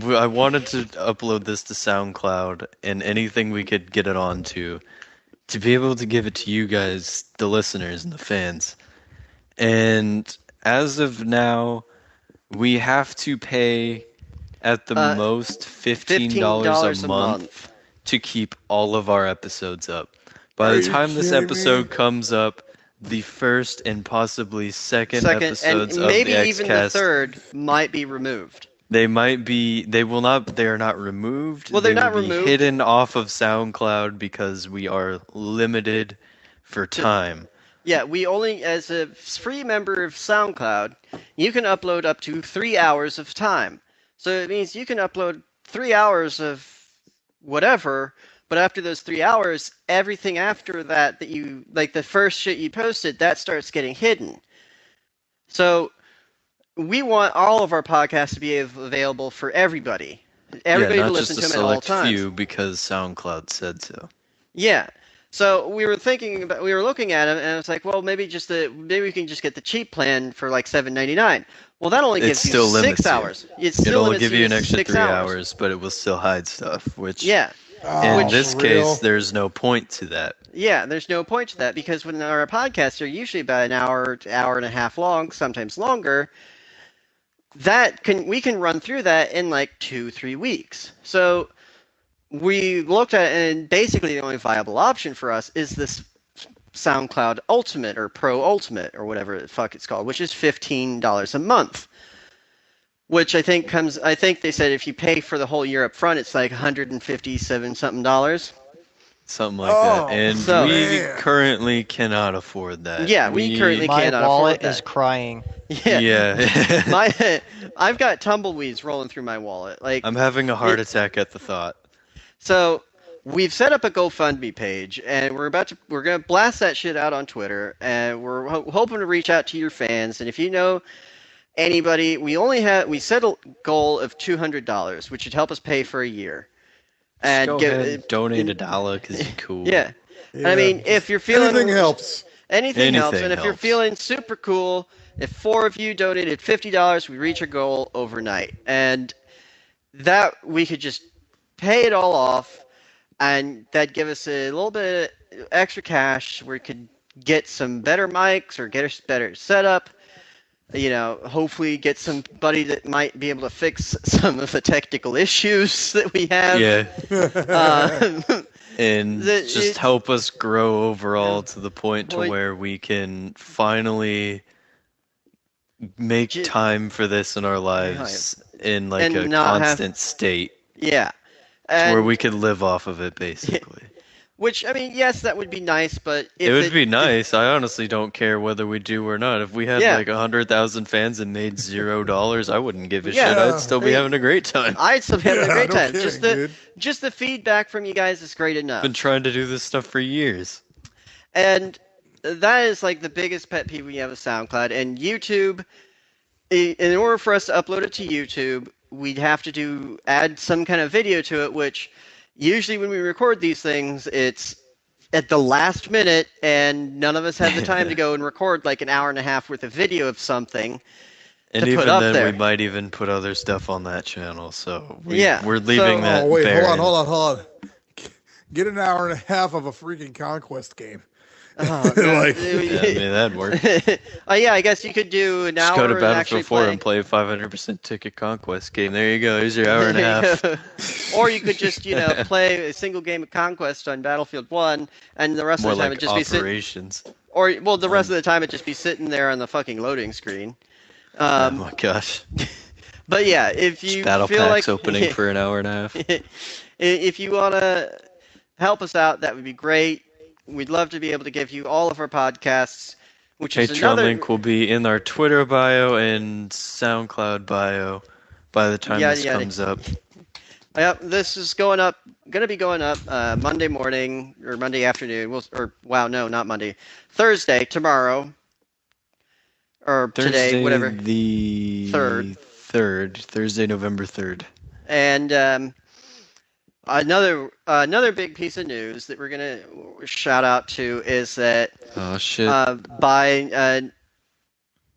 I wanted to upload this to SoundCloud and anything we could get it onto to be able to give it to you guys, the listeners and the fans. And as of now, we have to pay at the most $15 a month to keep all of our episodes up. By the time this episode comes up, the first and possibly second episodes and of the maybe XCast, even the third might be removed. they might be. They will not. They are not removed. Well, they're They not will be removed. hidden off of SoundCloud because we are limited for time. Yeah, we only, as a free member of SoundCloud, you can upload up to 3 hours of time. So it means you can upload 3 hours of whatever, but after those 3 hours, everything after that you, like the first shit you posted, that starts getting hidden. So we want all of our podcasts to be available for everybody. Everybody yeah, to not listen just to a them at all select times. few because SoundCloud said so. Yeah. So we were looking at it, and it's like, well, maybe we can just get the cheap plan for like $7.99. Well, that only gives still you limits 6 you. hours. It'll give you an extra 6 3 hours, but it will still hide stuff. Which Yeah. in this for real? case, there's no point to that. Yeah, there's no point to that because when our podcasts are usually about an hour to hour and a half long, sometimes longer, we can run through that in like 2-3 weeks. So we looked at it, and basically the only viable option for us is this SoundCloud Ultimate or Pro Ultimate or whatever the fuck it's called, which is $15 a month. Which I think they said if you pay for the whole year up front, it's like $157 something dollars. Something like that. And so- we Man. currently cannot afford that. Yeah, we currently My cannot wallet afford that. is crying. Yeah. I've got tumbleweeds rolling through my wallet. Like I'm having a heart attack at the thought. So we've set up a GoFundMe page, and we're gonna blast that shit out on Twitter, and we're hoping to reach out to your fans. And if you know anybody, we set a goal of $200, which would help us pay for a year. And go ahead, donate $1 because you're cool. Yeah. I mean, if you're feeling anything helps. Anything helps. And if you're feeling super cool, if 4 of you donated $50, we reach our goal overnight. And that we could just pay it all off, and that'd give us a little bit of extra cash where we could get some better mics or get a better setup. Hopefully get somebody that might be able to fix some of the technical issues that we have. Yeah. And just help us grow overall to the point to where we can finally make time for this in our lives in like a constant state. Yeah. Where we could live off of it, basically. Which, I mean, yes, that would be nice, but it would be nice. I honestly don't care whether we do or not. If we had like 100,000 fans and made $0, I wouldn't give a shit. I'd still be having a great time. I'd still be having a great time. Just the feedback from you guys is great enough. I've been trying to do this stuff for years. And that is like the biggest pet peeve we have with SoundCloud. And YouTube, in order for us to upload it to YouTube, we'd have to add some kind of video to it, which usually when we record these things, it's at the last minute, and none of us have the time to go and record like an hour and a half worth of video of something. And even then, we might even put other stuff on that channel. So we're leaving that. Oh wait, barren. hold on. Get an hour and a half of a freaking Conquest game. Oh, that'd work. Yeah, I guess you could do an hour. Just go to Battlefield 4 and play a 500% ticket Conquest game. There you go. Here's your hour and a half. Or you could just, play a single game of Conquest on Battlefield 1, and the rest of the time it'd just be operations. The rest of the time it'd just be sitting there on the fucking loading screen. Oh my gosh. But yeah, if you Battle feel Pack's like opening for an hour and a half. If you want to help us out, that would be great. We'd love to be able to give you all of our podcasts, which is another link will be in our Twitter bio and SoundCloud bio by the time this comes up. Yep, this is going to be going up Monday morning or Monday afternoon. Not Monday, Thursday, tomorrow, or Thursday, today, whatever. The 3rd, Thursday, November 3rd. And another big piece of news that we're gonna shout out to is that by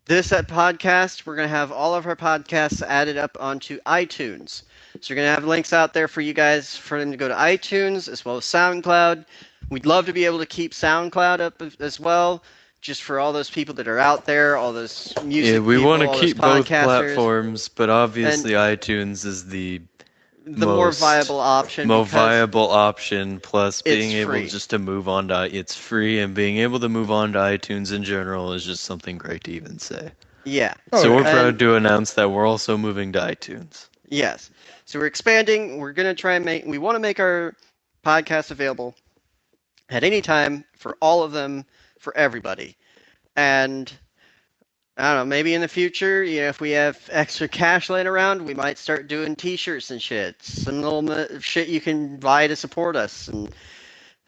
this podcast, we're gonna have all of our podcasts added up onto iTunes. So we're gonna have links out there for you guys for them to go to iTunes as well as SoundCloud. We'd love to be able to keep SoundCloud up as well, just for all those people that are out there, all those music. Yeah, we want to keep both platforms, but obviously iTunes is the more viable option. Plus being able just to move on to it's free, and being able to move on to iTunes in general is just something great to even say. Yeah. So we're proud to announce that we're also moving to iTunes. Yes. So we're expanding. We're going to try and we want to make our podcasts available at any time for all of them, for everybody. And I don't know, maybe in the future, if we have extra cash laying around, we might start doing t-shirts and shit. Some little shit you can buy to support us and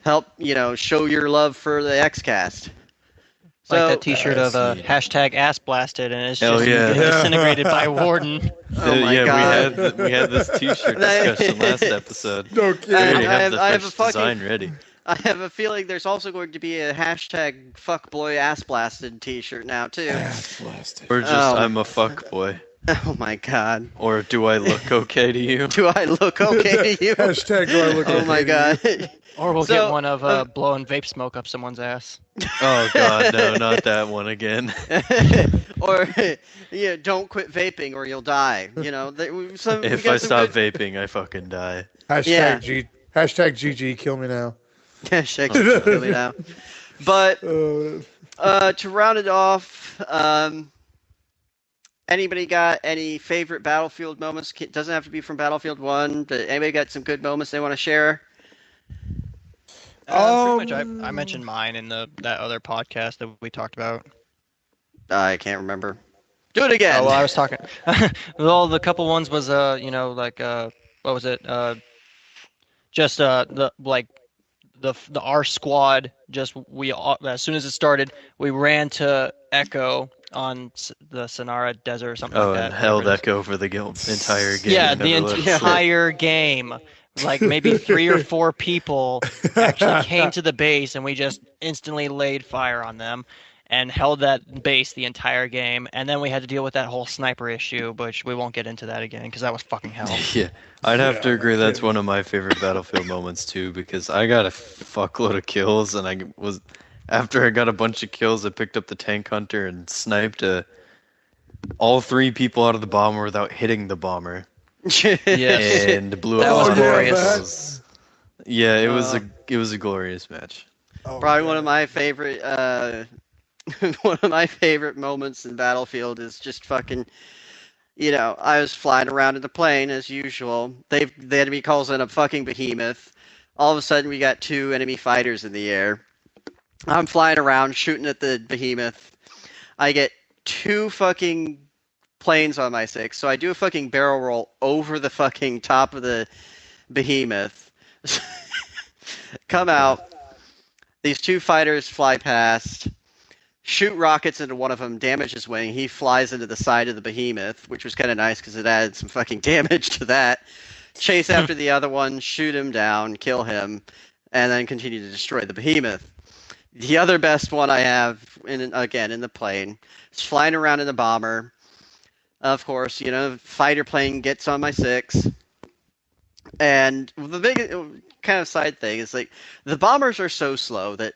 help, show your love for the XCast. Like that t-shirt of hashtag ass blasted, and it's just getting disintegrated by Warden. Oh my God. We had this t-shirt discussion last episode. No kidding. I have the design ready. I have a feeling there's also going to be a hashtag fuckboy ass blasted t-shirt now too. Ass blasted. Or just I'm a fuck boy. Oh my God. Or do I look okay to you? Do I look okay to you? Hashtag do I look okay Oh my God. Or we'll get one of blowing vape smoke up someone's ass. Oh God, no, not that one again. Or don't quit vaping or you'll die. If I stop vaping, I fucking die. Hashtag GG, kill me now. Hashtag kill me now. But to round it off, anybody got any favorite Battlefield moments? It doesn't have to be from Battlefield 1, but anybody got some good moments they want to share? Pretty much, I mentioned mine in that other podcast that we talked about. I can't remember. Do it again. Oh, well, I was talking. Well, the couple ones was what was it? Just the our squad. Just as soon as it started, we ran to Echo on the Sonara Desert or something Oh, like that. and held echo for the entire game. Yeah, the Never let it slip. entire game. Like maybe 3 or 4 people actually came to the base, and we just instantly laid fire on them and held that base the entire game. And then we had to deal with that whole sniper issue, which we won't get into that again because that was fucking hell. Yeah, I'd have to agree. That's one of my favorite Battlefield moments too, because I got a fuckload of kills, and after I got a bunch of kills, I picked up the tank hunter and sniped all 3 people out of the bomber without hitting the bomber. Yes. And blew That up. was glorious. Yeah, it was a glorious match. Probably one of my favorite one of my favorite moments in Battlefield is just fucking, I was flying around in the plane as usual. The enemy calls in a fucking behemoth. All of a sudden we got 2 enemy fighters in the air. I'm flying around shooting at the behemoth. I get 2 fucking planes on my 6, so I do a fucking barrel roll over the fucking top of the behemoth. Come out. These 2 fighters fly past, shoot rockets into one of them, damage his wing. He flies into the side of the behemoth, which was kind of nice because it added some fucking damage to that. Chase after the other one, shoot him down, kill him, and then continue to destroy the behemoth. The other best one I have, in the plane, is flying around in the bomber. Of course, fighter plane gets on my 6. And the big kind of side thing is like the bombers are so slow that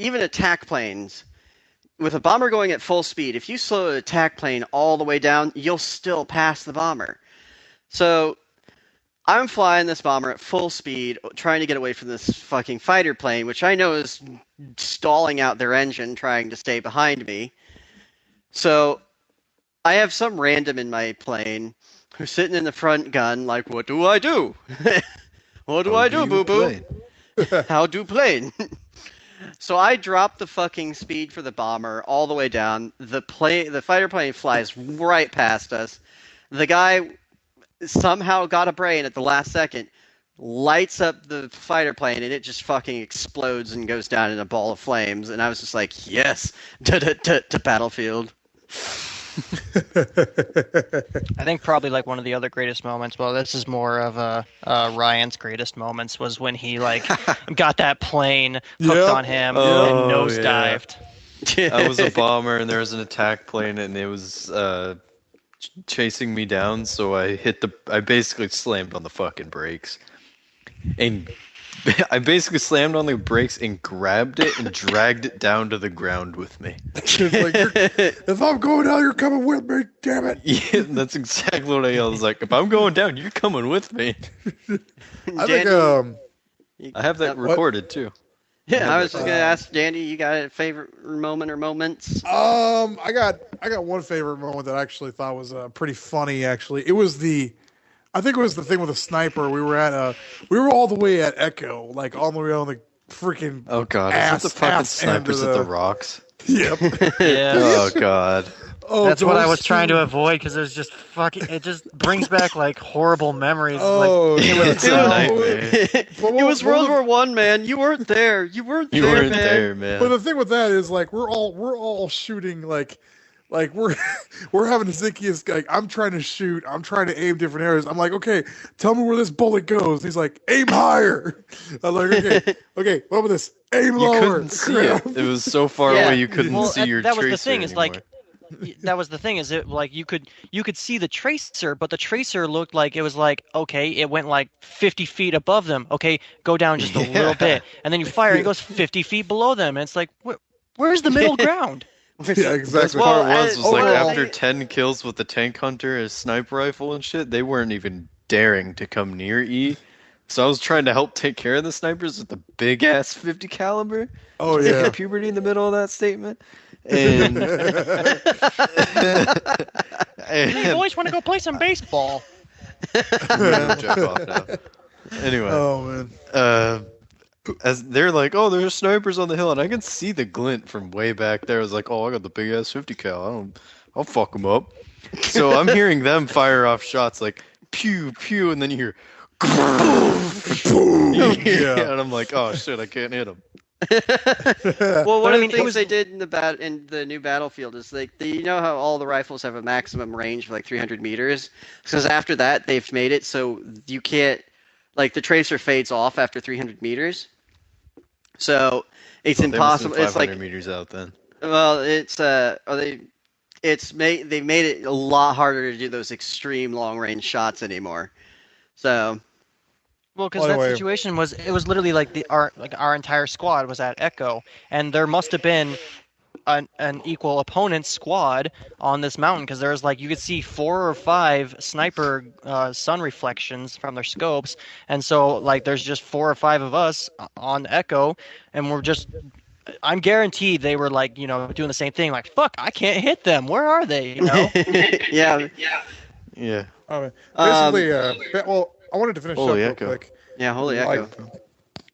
even attack planes, with a bomber going at full speed, if you slow an attack plane all the way down, you'll still pass the bomber. So I'm flying this bomber at full speed, trying to get away from this fucking fighter plane, which I know is stalling out their engine, trying to stay behind me. So I have some random in my plane who's sitting in the front gun, like, what do I do? What do I do, boo-boo? How do plane? So I drop the fucking speed for the bomber all the way down. The fighter plane flies right past us. The guy somehow got a brain at the last second, lights up the fighter plane, and it just fucking explodes and goes down in a ball of flames. And I was just like, yes, to Battlefield. I think probably like one of the other greatest moments, well, this is more of Ryan's greatest moments, was when he like got that plane hooked on him and nosedived. Yeah. I was a bomber and there was an attack plane and it was chasing me down, so I basically slammed on the fucking brakes. And I basically slammed on the brakes and grabbed it and dragged it down to the ground with me. Like, if I'm going down, you're coming with me, damn it. Yeah, that's exactly what I yelled. I was like, if I'm going down, you're coming with me. I think I have that recorded too. Yeah, I was just gonna ask Dandy, you got a favorite moment or moments? I got one favorite moment that I actually thought was pretty funny. Actually, I think it was the thing with the sniper. We were all the way at Echo, like all the way on the freaking. Oh god, is that the fucking snipers at the rocks? Yep. Yeah. Oh god. Oh, that's what I was trying to avoid because there's just it just brings back like horrible memories. Oh, like, it's a nightmare. It was World War I, man. You weren't there. You weren't there, man. But the thing with that is like we're all shooting like we're having the zinkiest. Like I'm trying to shoot. I'm trying to aim different areas. I'm like, okay, tell me where this bullet goes. He's like, aim higher. I'm like, okay. What about this? Aim lower. You couldn't see it. It was so far away you couldn't see your tracer. That was the thing. Anymore. Is like. That was the thing, is it like you could see the tracer, but the tracer looked like it was like, okay, it went like 50 feet above them. Okay, go down just a little bit, and then you fire, and it goes 50 feet below them, and it's like, where's the middle ground? Yeah, exactly. The part was like after 10 kills with the tank hunter, his sniper rifle and shit, they weren't even daring to come near E. So I was trying to help take care of the snipers with the big ass 50 caliber. Oh yeah, puberty in the middle of that statement. And hey boys, want to go play some baseball? Jump off now. Anyway, oh man, as they're like, oh, there's snipers on the hill, and I can see the glint from way back there. I was like, oh, I got the big ass 50 cal. I'll fuck them up. So I'm hearing them fire off shots like pew pew, and then you hear, yeah, and I'm like, oh shit, I can't hit them. Well, one of the things they did in the new Battlefield is you know how all the rifles have a maximum range of like 300 meters? Because after that, they've made it so you can't, like, the tracer fades off after 300 meters. So it's impossible. They must have been 500 it's like meters out then. Well, they've made it a lot harder to do those extreme long range shots anymore. So. Well, because that situation was literally like our entire squad was at Echo, and there must have been an equal opponent squad on this mountain, because there's like you could see 4 or 5 sniper sun reflections from their scopes, and so like there's just 4 or 5 of us on Echo, and I'm guaranteed they were like, doing the same thing, like, fuck, I can't hit them, where are they, Yeah. Basically, well, I wanted to finish up real quick. Yeah, holy echo.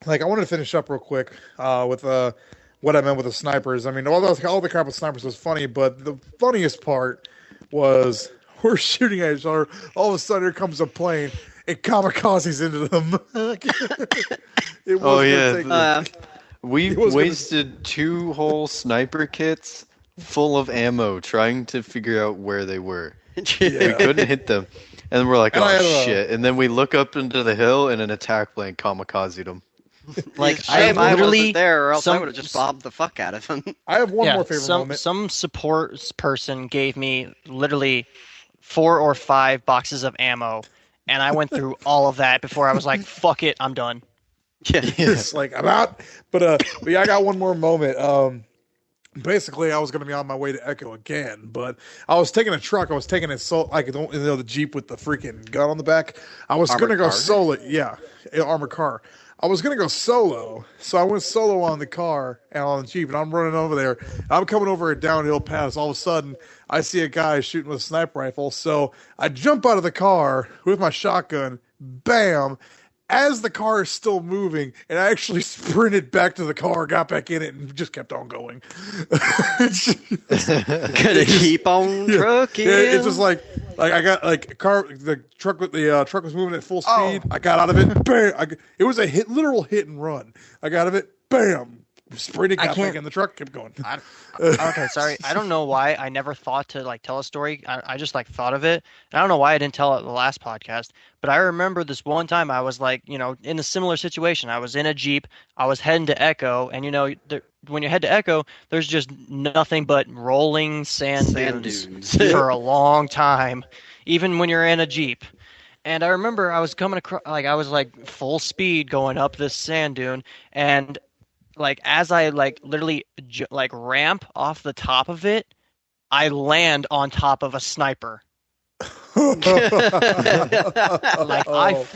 I wanted to finish up real quick with what I meant with the snipers. I mean, all the crap with snipers was funny, but the funniest part was we're shooting at each other. All of a sudden, here comes a plane. It kamikazes into them. We wasted 2 whole sniper kits full of ammo trying to figure out where they were. We couldn't hit them. And we're like, oh shit. And then we look up into the hill and an attack plane kamikazed them. Like, I wasn't there, or else I would have just bombed the fuck out of them. I have one more favorite moment. Some support person gave me literally 4 or 5 boxes of ammo, and I went through all of that before I was like, fuck it, I'm done. It's like, I'm out. But I got one more moment. Basically, I was going to be on my way to Echo again, but I was taking a truck. I was taking it the Jeep with the freaking gun on the back. I was going to go solo. Yeah, armored car. I was going to go solo, so I went solo on the car and on the Jeep, and I'm running over there. I'm coming over a downhill pass. All of a sudden, I see a guy shooting with a sniper rifle, so I jump out of the car with my shotgun, bam, as the car is still moving, and I actually sprinted back to the car, got back in it, and just kept on going. Gonna keep on trucking. It's just like I got the truck was moving at full speed. I got out of it, bam! It was a literal hit and run. I got out of it, bam! Sprinted, got back in the truck, kept going. Okay, sorry. I don't know why I never thought to tell a story. I just thought of it. And I don't know why I didn't tell it the last podcast. But I remember this one time I was in a similar situation. I was in a Jeep. I was heading to Echo, and when you head to Echo, there's just nothing but rolling sand dunes for a long time, even when you're in a Jeep. And I remember I was coming across, I was full speed going up this sand dune, and as I literally ramp off the top of it, I land on top of a sniper. I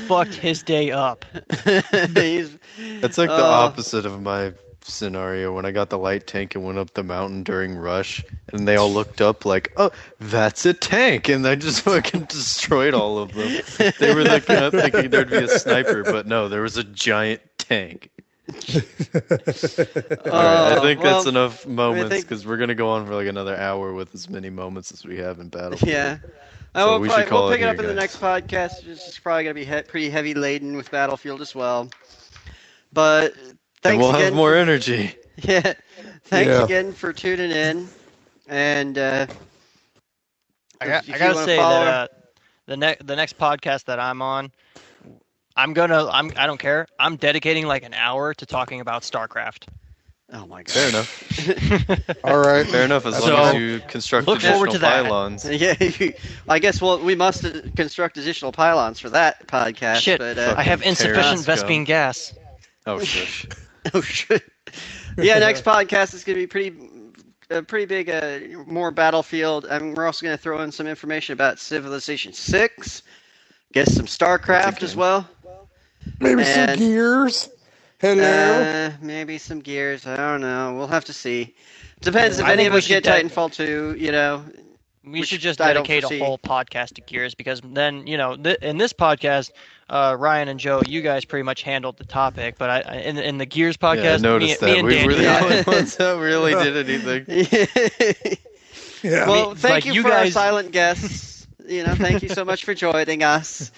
fucked his day up. It's like the opposite of my scenario when I got the light tank and went up the mountain during rush, and they all looked up like, oh, that's a tank, and I just fucking destroyed all of them. They were looking up thinking there'd be a sniper, but no, there was a giant tank. I think that's enough moments, because we're gonna go on for another hour with as many moments as we have in Battlefield. Yeah. So we'll pick it up in the next podcast. It's probably gonna be pretty heavy laden with Battlefield as well. But thanks we'll again. Have more energy. Yeah. Thanks again for tuning in. And I gotta say that the next podcast that I'm on, I don't care. I'm dedicating an hour to talking about StarCraft. Oh my god. Fair enough. All right. Fair enough, as long as you construct additional pylons. Yeah, I guess we must construct additional pylons for that podcast. Shit, but, I have insufficient Vespene gas. Oh, shush. Oh, shit. Yeah, next podcast is going to be pretty big, more Battlefield. And we're also going to throw in some information about Civilization 6. Guess some StarCraft as well. Maybe some Gears. Hello. Maybe some Gears. I don't know. We'll have to see. Depends if any of us get Titanfall 2, We should just dedicate a whole podcast to Gears, because then, in this podcast, Ryan and Joe, you guys pretty much handled the topic, but in the Gears podcast, I noticed me and we Danny, were the only ones that really did anything. Yeah. Well, thank you for our silent guests. Thank you so much for joining us.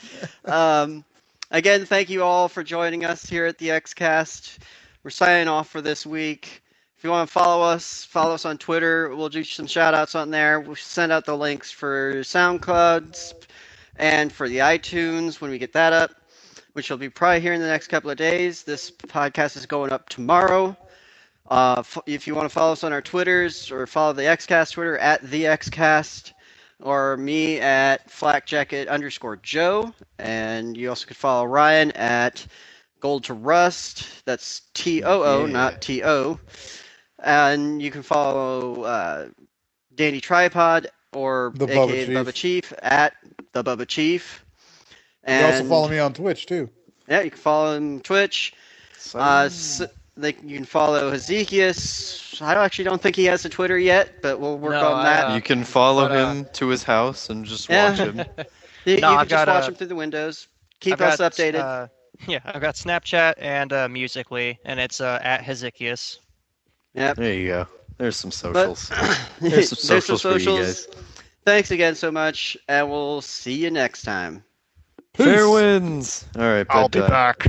Again, thank you all for joining us here at the XCast. we're signing off for this week. If you want to follow us on Twitter. We'll do some shout-outs on there. We'll send out the links for SoundClouds and for the iTunes when we get that up, which will be probably here in the next couple of days. This podcast is going up tomorrow. If you want to follow us on our Twitters or follow the XCast Twitter at the XCast, or me at flakjacket_Joe, and you also could follow Ryan at Gold to Rust. That's TOO, not TO. And you can follow Danny Tripod or The aka Bubba Bubba Chief at the Bubba Chief. And you also follow me on Twitch too. Yeah, you can follow him on Twitch. You can follow Hezekias. I actually don't think he has a Twitter yet, but we'll work on that. You can follow him to his house and just watch him. You can just watch him through the windows. Keep us updated. I've got Snapchat and Musical.ly, and it's at Hezekias. Yep. There you go. There's some socials. There's some socials for you guys. Thanks again so much, and we'll see you next time. Fair winds. All right, I'll be back.